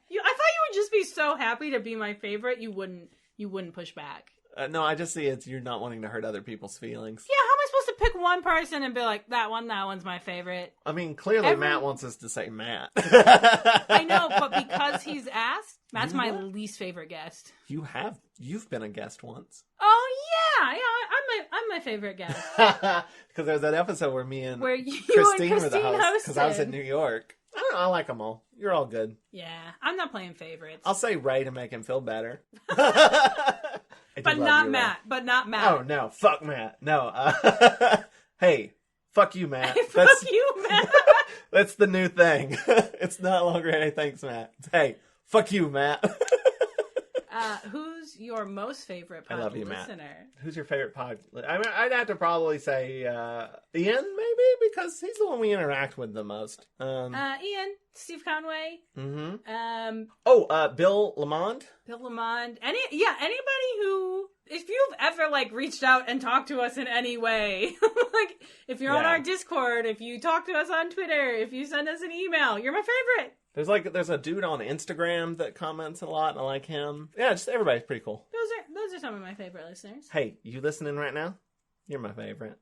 you would just be so happy to be my favorite. You wouldn't push back. No, I just see you're not wanting to hurt other people's feelings. Yeah, how am I supposed to pick one person and be like, that one's my favorite? I mean, clearly Matt wants us to say Matt. I know, but because he's asked, Matt's my least favorite guest. You've been a guest once. Oh yeah, I'm my favorite guest. Because there's that episode where me and Christine were the host because I was in New York. I don't know. I like them all. You're all good. Yeah, I'm not playing favorites. I'll say Ray to make him feel better. But not Matt. But not Matt. Oh no, fuck Matt. No. Hey, fuck you, Matt. Fuck you, Matt. That's the new thing. It's no longer hey, thanks, Matt. It's, hey, fuck you, Matt. Who's your most favorite pod listener? Matt. Who's your favorite pod? I mean, I'd have to probably say Ian, maybe, because he's the one we interact with the most. Ian, Steve Conway. Mm-hmm. Bill Lamond. Anybody who, if you've ever like reached out and talked to us in any way, like if you're on our Discord, if you talk to us on Twitter, if you send us an email, you're my favorite. There's a dude on Instagram that comments a lot, and I like him. Yeah, just everybody's pretty cool. Those are some of my favorite listeners. Hey, you listening right now? You're my favorite.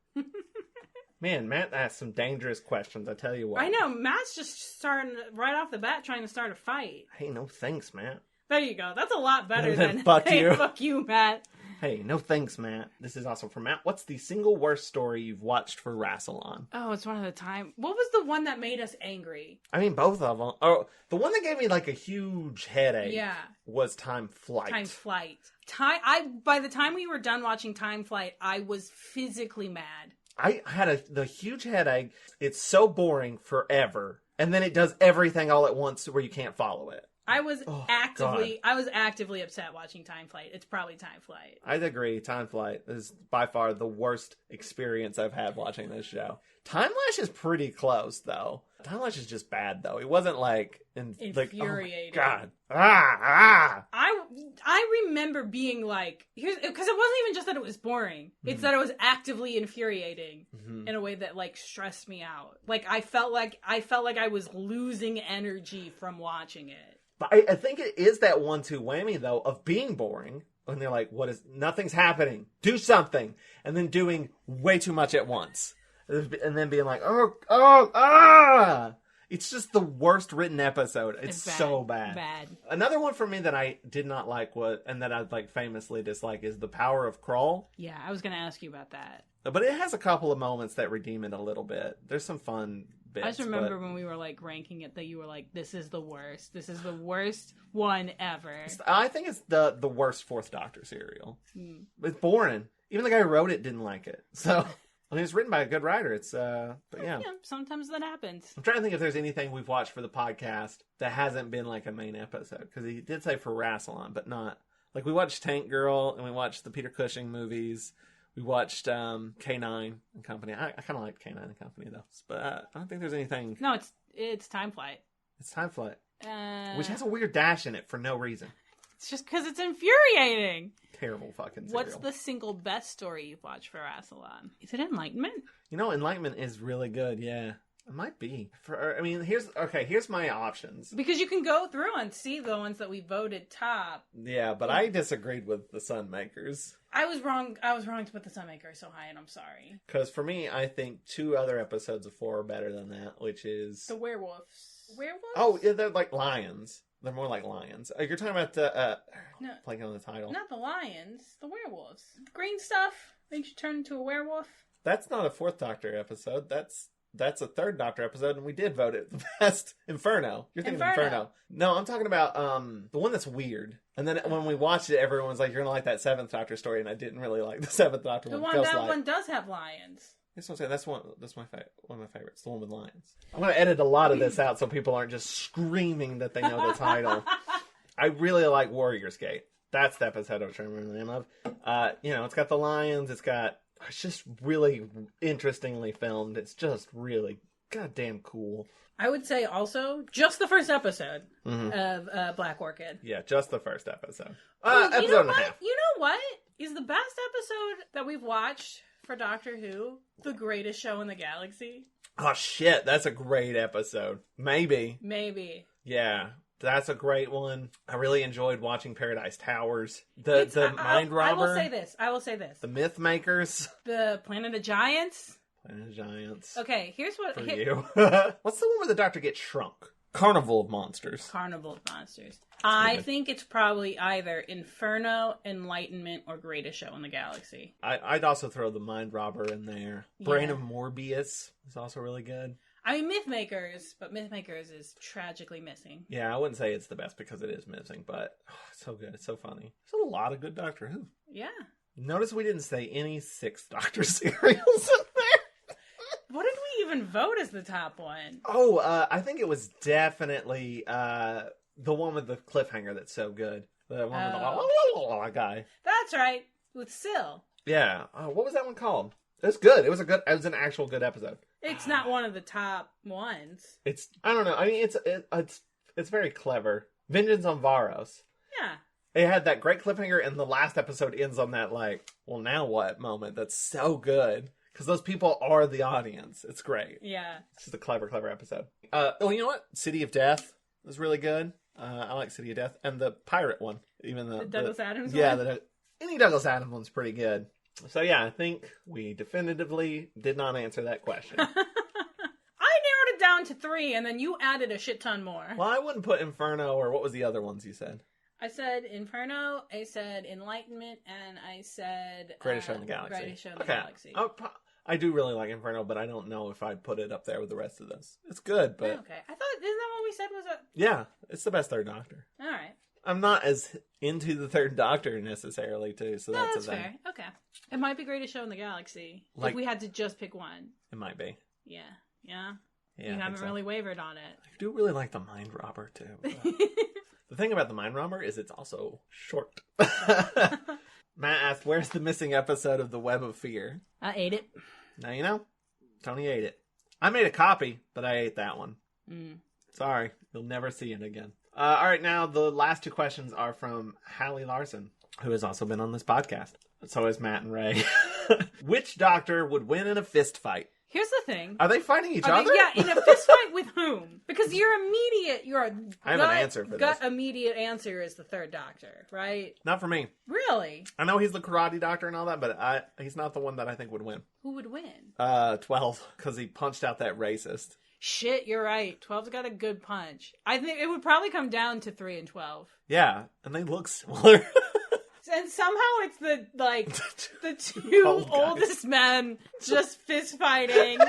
Man, Matt asked some dangerous questions, I tell you what. I know, Matt's just starting right off the bat trying to start a fight. Hey, no thanks, Matt. There you go. That's a lot better than fuck hey, you. Fuck you, Matt. Hey, no thanks, Matt. This is also from Matt. What's the single worst story you've watched for Rassilon? Oh, it's one of the time. What was the one that made us angry? I mean, both of them. Oh, the one that gave me like a huge headache. Yeah. Was Time Flight. By the time we were done watching Time Flight, I was physically mad. I had the huge headache. It's so boring forever, and then it does everything all at once where you can't follow it. I was actively upset watching Time Flight. It's probably Time Flight. I'd agree. Time Flight is by far the worst experience I've had watching this show. Time Lash is pretty close, though. Time Lash is just bad, though. It wasn't infuriating. Like, oh God. I remember being like, because it wasn't even just that it was boring. It's that it was actively infuriating in a way that like stressed me out. Like I felt like I was losing energy from watching it. But I think it is that 1-2 whammy, though, of being boring. And they're like, nothing's happening. Do something. And then doing way too much at once. And then being like, It's just the worst written episode. It's bad, so bad. Another one for me that I did not like and that I'd like famously dislike is The Power of Crawl. Yeah, I was going to ask you about that. But it has a couple of moments that redeem it a little bit. There's some fun bits. I just remember when we were like ranking it that you were like, this is the worst. This is the worst one ever. I think it's the worst Fourth Doctor serial. It's boring. Even the guy who wrote it didn't like it. So I mean, it's written by a good writer. It's, but yeah. Yeah, sometimes that happens. I'm trying to think if there's anything we've watched for the podcast that hasn't been like a main episode. Because he did say for Rassilon, but not. Like, we watched Tank Girl, and we watched the Peter Cushing movies. We watched K9 and Company. I kind of like K9 and Company, though. But I don't think there's anything. No, it's Time Flight. It's Time Flight. Which has a weird dash in it for no reason. It's just because it's infuriating. Terrible fucking serial. What's the single best story you've watched for Rassilon? Is it Enlightenment? You know, Enlightenment is really good, yeah. It might be. Here's my options. Because you can go through and see the ones that we voted top. Yeah, but I disagreed with the Sunmakers. I was wrong to put the Sunmaker so high, and I'm sorry. Because for me, I think 2 other episodes of 4 are better than that, which is... The werewolves. Werewolves? Oh, yeah, they're like lions. They're more like lions. You're talking about the... No. Blanking on the title. Not the lions. The werewolves. The green stuff makes you turn into a werewolf. That's not a 4th Doctor episode. That's a 3rd Doctor episode, and we did vote it the best. Inferno. You're thinking Inferno. No, I'm talking about the one that's weird. And then when we watched it, everyone was like, "You're gonna like that 7th Doctor story," and I didn't really like the 7th Doctor one. One does have lions. That's what I'm saying. That's one of my favorites. The one with lions. I'm gonna edit a lot of this out so people aren't just screaming that they know the title. I really like Warrior's Gate. That's the episode I'm trying to remember the name of. It's got the lions. It's just really interestingly filmed. It's just really goddamn cool. I would say also just the first episode of Black Orchid. Yeah, just the first episode. Episode and a half. You know what is the best episode that we've watched for Doctor Who? The Greatest Show in the Galaxy. Oh shit, that's a great episode. Maybe. Yeah. That's a great one. I really enjoyed watching Paradise Towers. The Mind Robber. I will say this. The Myth Makers. The Planet of Giants. Planet of Giants. Okay, here's what... For you. What's the one where the Doctor gets shrunk? Carnival of Monsters. I think it's probably either Inferno, Enlightenment, or Greatest Show in the Galaxy. I'd also throw the Mind Robber in there. Brain of Morbius is also really good. I mean, Mythmakers, but Mythmakers is tragically missing. Yeah, I wouldn't say it's the best because it is missing, but it's so good. It's so funny. There's a lot of good Doctor Who. Yeah. Notice we didn't say any 6th Doctor serials in there. What did we even vote as the top one? Oh, I think it was definitely the one with the cliffhanger that's so good. The one with the guy. That's right, with Syl. Yeah. What was that one called? It was good. It was an actual good episode. It's not one of the top ones. I don't know. I mean, it's very clever. Vengeance on Varos. Yeah. It had that great cliffhanger, and the last episode ends on that, like, well, now what moment. That's so good. Because those people are the audience. It's great. Yeah. It's just a clever episode. You know what? City of Death was really good. I like City of Death. And the pirate one. Even the Douglas Adams one? Yeah, any Douglas Adams one's pretty good. So yeah, I think we definitively did not answer that question. I narrowed it down to 3, and then you added a shit ton more. Well, I wouldn't put Inferno, or what was the other ones you said? I said Inferno, I said Enlightenment, and I said... Greatest Show in the Galaxy. Greatest Show in the Galaxy. I do really like Inferno, but I don't know if I'd put it up there with the rest of those. It's good, but... Okay. I thought, isn't that what we said was a... Yeah, it's the best 3rd Doctor. All right. I'm not as into the 3rd Doctor necessarily, too, so that's a thing. Fair. Okay. It might be Greatest Show in the Galaxy. If we had to just pick one. It might be. Yeah. Yeah? Yeah, you haven't really wavered on it. I do really like the Mind Robber, too. The thing about the Mind Robber is it's also short. Matt asked, where's the missing episode of The Web of Fear? I ate it. Now you know. Tony ate it. I made a copy, but I ate that one. Sorry. You'll never see it again. All right, now the last 2 questions are from Hallie Larson, who has also been on this podcast. So is Matt and Ray. Which Doctor would win in a fist fight? Here's the thing. Are they fighting each other? Yeah, in a fist fight with whom? Because your I have an answer for this. Immediate answer is the 3rd Doctor, right? Not for me. Really? I know he's the karate doctor and all that, but he's not the one that I think would win. Who would win? 12, because he punched out that racist. Shit, you're right. 12's got a good punch. I think it would probably come down to 3 and 12. Yeah, and they look similar. And somehow it's the two oldest men just fist fighting.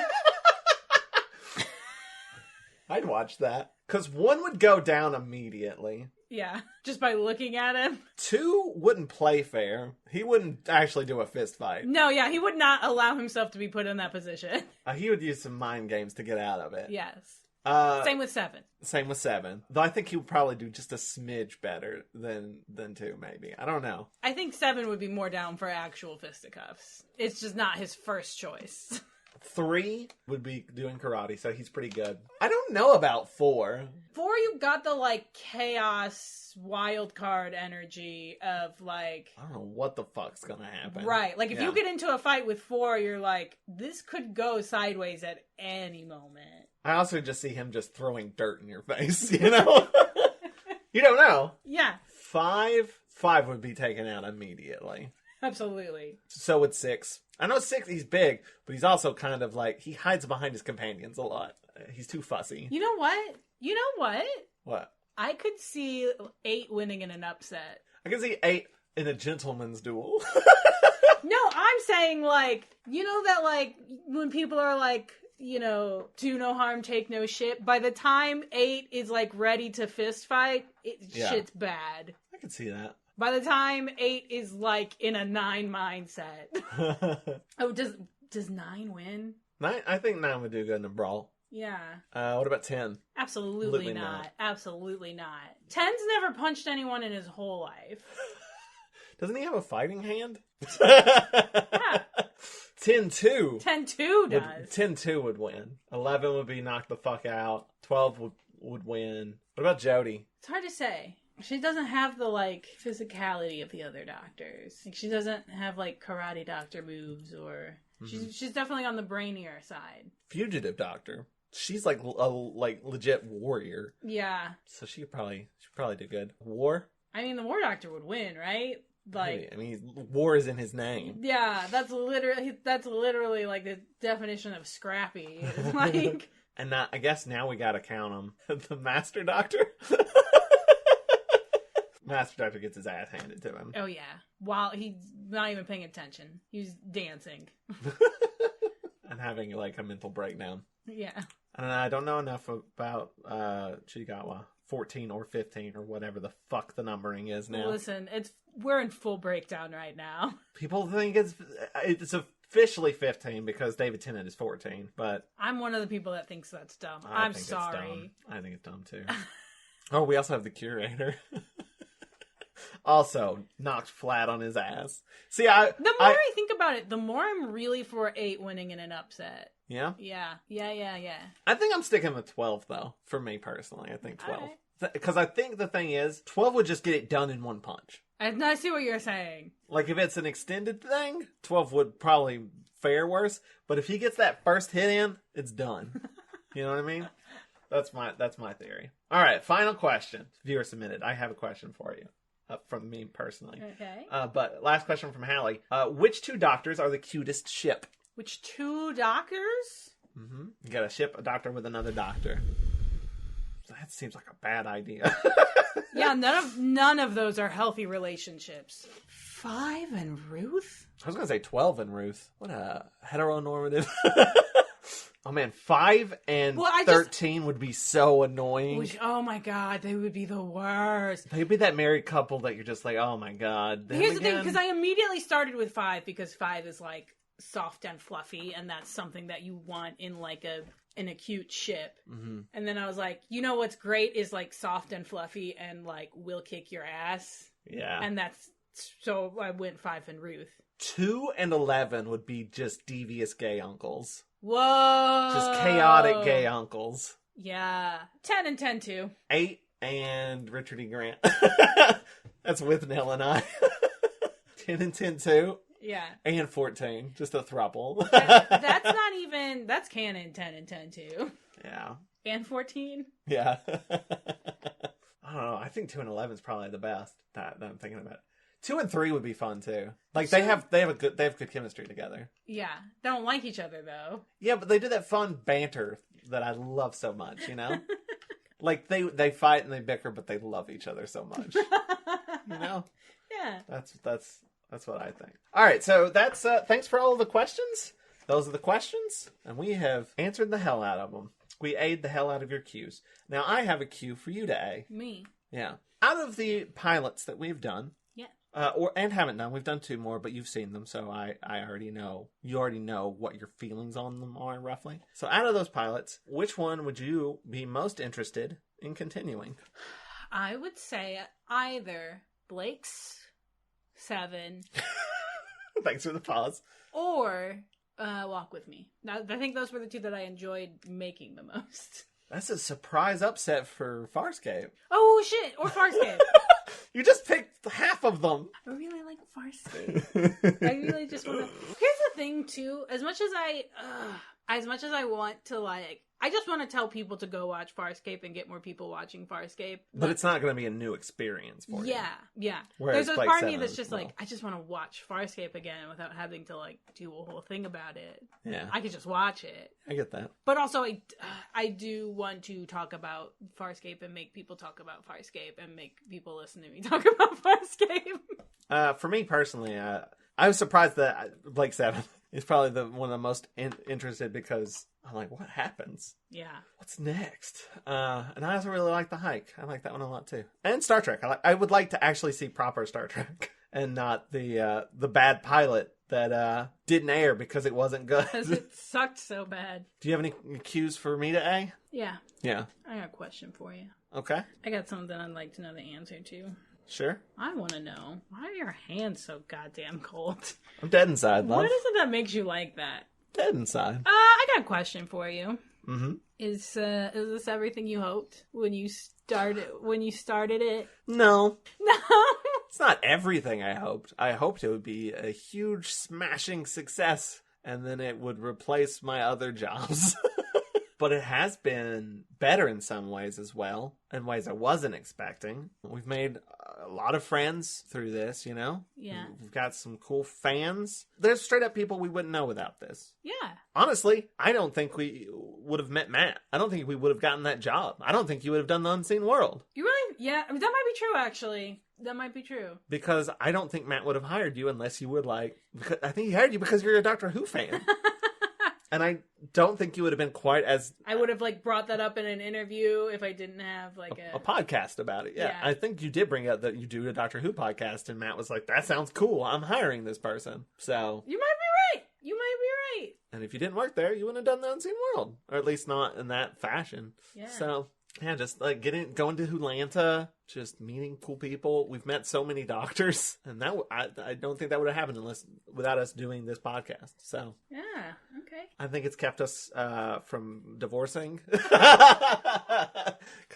I'd watch that. Because 1 would go down immediately. Yeah, just by looking at him. 2 wouldn't play fair. He wouldn't actually do a fist fight. No, yeah, he would not allow himself to be put in that position. He would use some mind games to get out of it. Yes. Same with 7. Same with 7. Though I think he would probably do just a smidge better than 2, maybe. I don't know. I think 7 would be more down for actual fisticuffs. It's just not his first choice. 3 would be doing karate, so he's pretty good. I don't know about 4. 4, you got the, like, chaos wild card energy of, like... I don't know what the fuck's gonna happen. Right. Like, if you get into a fight with 4, you're like, this could go sideways at any moment. I also just see him just throwing dirt in your face, you know? You don't know. Yeah. 5 would be taken out immediately. Absolutely. So would 6. I know 6, he's big, but he's also kind of like, he hides behind his companions a lot. He's too fussy. You know what? What? I could see 8 winning in an upset. I can see 8 in a gentleman's duel. No, I'm saying, like, you know that, like, when people are like, you know, do no harm, take no shit. By the time 8 is, like, ready to fist fight, shit's bad. I can see that. By the time 8 is, like, in a 9 mindset. Oh, does 9 win? 9, I think 9 would do good in a brawl. Yeah. What about 10? Absolutely not. Absolutely not. 10's never punched anyone in his whole life. Doesn't he have a fighting hand? Yeah. 10-2. 10-2 does. 10-2 would win. 11 would be knocked the fuck out. 12 would win. What about Jody? It's hard to say. She doesn't have the, like, physicality of the other doctors. Like, she doesn't have, like, karate doctor moves or... Mm-hmm. She's definitely on the brainier side. Fugitive doctor. She's, like, a legit warrior. Yeah. So she'd probably do good. War? I mean, the war doctor would win, right? Like, I mean, war is in his name. Yeah, that's literally like the definition of scrappy. It's like, and I guess now we gotta count him. The master doctor. Master doctor gets his ass handed to him. Oh yeah, while he's not even paying attention, he's dancing and having like a mental breakdown. Yeah. And I don't know enough about Shigawa. 14 or 15 or whatever the fuck the numbering is now. Listen, we're in full breakdown right now. People think it's officially 15 because David Tennant is 14, but I'm one of the people that thinks that's dumb. I'm sorry. I think it's dumb too. Oh, we also have the curator. Also knocked flat on his ass. See, the more I think about it, the more I'm really for 8 winning in an upset. Yeah? Yeah. I think I'm sticking with 12 though. For me personally, I think 12. Because I think the thing is, 12 would just get it done in one punch. I see what you're saying. Like, if it's an extended thing, 12 would probably fare worse. But if he gets that first hit in, it's done. You know what I mean? That's my theory. All right, final question. Viewer submitted. I have a question for you. From me personally. Okay. But last question from Hallie. Which 2 doctors are the cutest ship? Which 2 doctors? Mm-hmm. You gotta ship a doctor with another doctor. That seems like a bad idea. Yeah, none of those are healthy relationships. 5 and Ruth? I was gonna say 12 and Ruth. What a heteronormative. Oh man, 5 and 13 would be so annoying. Oh my god, they would be the worst. They'd be that married couple that you're just like, oh my god. Here's the thing, because I immediately started with 5 because 5 is like soft and fluffy, and that's something that you want in like an acute ship. Mm-hmm. And then I was like, you know what's great is like soft and fluffy and like will kick your ass. Yeah. And so I went 5 and Ruth. 2 and 11 would be just devious gay uncles. Whoa. Just chaotic gay uncles. Yeah. 10 and 10 too. 8 and Richard E. Grant. That's with Nell and I. 10 and 10 too. Yeah. And 14. Just a throuple. That's not even... That's canon 10 and 10 too. Yeah. And 14? Yeah. I don't know. I think 2 and 11 is probably the best that I'm thinking about. 2 and 3 would be fun too. Like they have good chemistry together. Yeah. They don't like each other though. Yeah, but they do that fun banter that I love so much, you know? Like they fight and they bicker, but they love each other so much. You know? Yeah. That's what I think. All right, so that's thanks for all of the questions. Those are the questions, and we have answered the hell out of them. We A'd the hell out of your Qs. Now I have a Q for you to A. Me. Yeah. Out of the pilots that we've done, Yeah. And haven't done, we've done 2 more, but you've seen them, so I already know. You already know what your feelings on them are, roughly. So out of those pilots, which one would you be most interested in continuing? I would say either Blake's 7 Thanks for the pause. or Walk With Me. Now, I think those were the 2 that I enjoyed making the most. That's a surprise upset for Farscape. Oh, shit! Or Farscape. You just picked half of them. I really like Farscape. I really just want to... Here's the thing, too. As much as I want to, like... I just want to tell people to go watch Farscape and get more people watching Farscape. But it's not going to be a new experience for you. Yeah. Whereas There's a Blake part of me 7, that's just well. like, I just want to watch Farscape again without having to, like, do a whole thing about it. Yeah. I could just watch it. I get that. But also, I do want to talk about Farscape and make people talk about Farscape and make people listen to me talk about Farscape. For me personally, I was surprised that Blake 7 is probably one of the most interested because I'm like, what happens? Yeah. What's next? And I also really like The Hike. I like that one a lot too. And Star Trek. I would like to actually see proper Star Trek and not the bad pilot that didn't air because it wasn't good. Because it sucked so bad. Do you have any cues for me to A? Yeah. Yeah. I got a question for you. Okay. I got something I'd like to know the answer to. Sure. I want to know, why are your hands so goddamn cold? I'm dead inside, love. What is it that makes you like that? Dead inside. I got a question for you. Mm-hmm. Is this everything you hoped when you started it? No. No. It's not everything I hoped. I hoped it would be a huge smashing success and then it would replace my other jobs. But it has been better in some ways as well, in ways I wasn't expecting. We've made a lot of friends through this, you know? Yeah. We've got some cool fans. There's straight up people we wouldn't know without this. Yeah. Honestly, I don't think we would have met Matt. I don't think we would have gotten that job. I don't think you would have done The Unseen World. You really? Yeah, I mean, that might be true, actually. That might be true. Because I don't think Matt would have hired you unless you would I think he hired you because you're a Doctor Who fan. And I don't think you would have been quite as... I would have, like, brought that up in an interview if I didn't have, like, a podcast about it. Yeah. I think you did bring up that you do a Doctor Who podcast, and Matt was like, that sounds cool. I'm hiring this person. So... You might be right. You might be right. And if you didn't work there, you wouldn't have done The Unseen World. Or at least not in that fashion. Yeah. So... Yeah, just like going to Atlanta, just meeting cool people. We've met so many doctors, and that I don't think that would have happened without us doing this podcast. So yeah, okay. I think it's kept us from divorcing because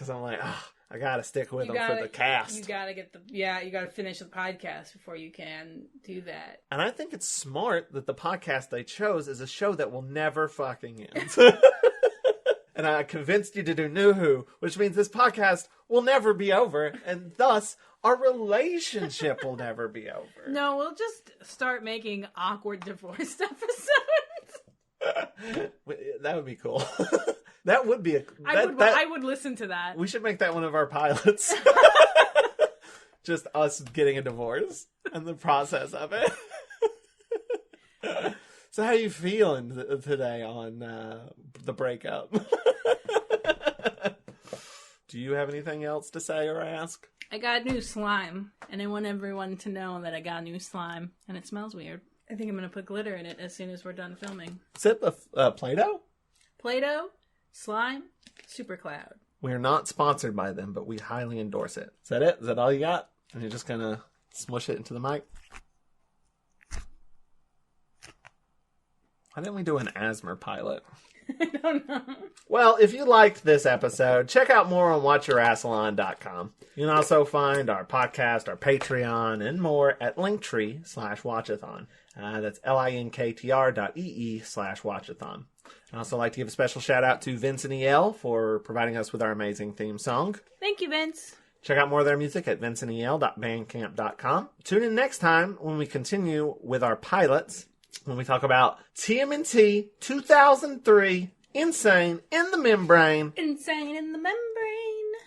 I'm like, I gotta stick with them for the cast. You gotta finish the podcast before you can do that. And I think it's smart that the podcast they chose is a show that will never fucking end. And I convinced you to do New Who, which means this podcast will never be over, and thus our relationship will never be over. No, we'll just start making awkward divorce episodes. That would be cool. That would be I would listen to that. We should make that one of our pilots. Just us getting a divorce and the process of it. So how are you feeling today on the breakup? Do you have anything else to say or ask? I got new slime, and I want everyone to know that I got new slime, and it smells weird. I think I'm going to put glitter in it as soon as we're done filming. Is it Play-Doh? Play-Doh, slime, Super Cloud. We're not sponsored by them, but we highly endorse it. Is that it? Is that all you got? And you're just going to smush it into the mic? Why didn't we do an asthma pilot? I don't know. Well, if you liked this episode, check out more on watchrassilon.com. You can also find our podcast, our Patreon, and more at linktree/Watch-A-Thon. That's linktr.ee/Watch-A-Thon. I'd also like to give a special shout out to Vince and EL for providing us with our amazing theme song. Thank you, Vince. Check out more of their music at vincentel.bandcamp.com. Tune in next time when we continue with our pilots, when we talk about TMNT 2003, Insane in the Membrane. Insane in the Membrane.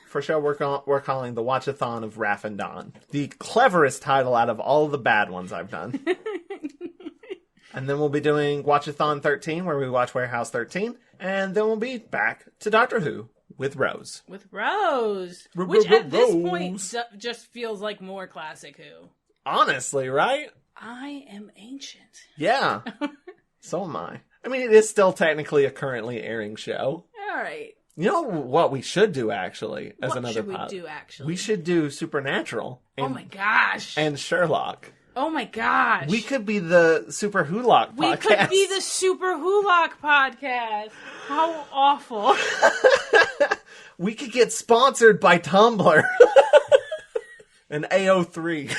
For sure, we're calling the Watch-A-Thon of Rassilon. The cleverest title out of all of the bad ones I've done. And then we'll be doing Watch-A-Thon 13, where we watch Warehouse 13. And then we'll be back to Doctor Who with Rose. With Rose. Which at this point just feels like more Classic Who. Honestly, right? I am ancient. Yeah. So am I. I mean, it is still technically a currently airing show. All right. You know what we should do, actually, as another What should we do, actually? We should do Supernatural. Oh my gosh. And Sherlock. Oh my gosh. We could be the Super Wholock podcast. We could be the Super Wholock podcast. How awful. We could get sponsored by Tumblr. And AO3.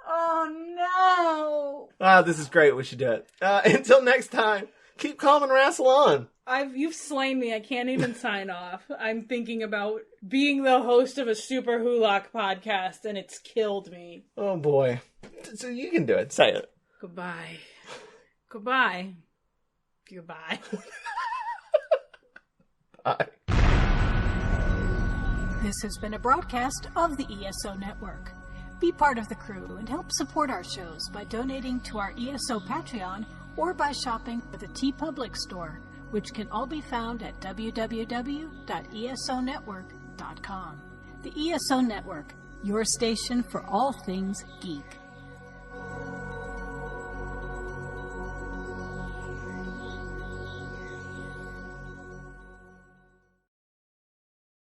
Oh no. Ah, this is great. We should do it. Until next time, keep calm and wrestle on. You've slain me. I can't even sign off. I'm thinking about being the host of a Super Wholock podcast, and it's killed me. Oh boy. So you can do it. Say it. Goodbye. Goodbye. Goodbye. Bye. This has been a broadcast of the ESO Network. Be part of the crew and help support our shows by donating to our ESO Patreon or by shopping at the TeePublic store, which can all be found at www.esonetwork.com. The ESO Network, your station for all things geek.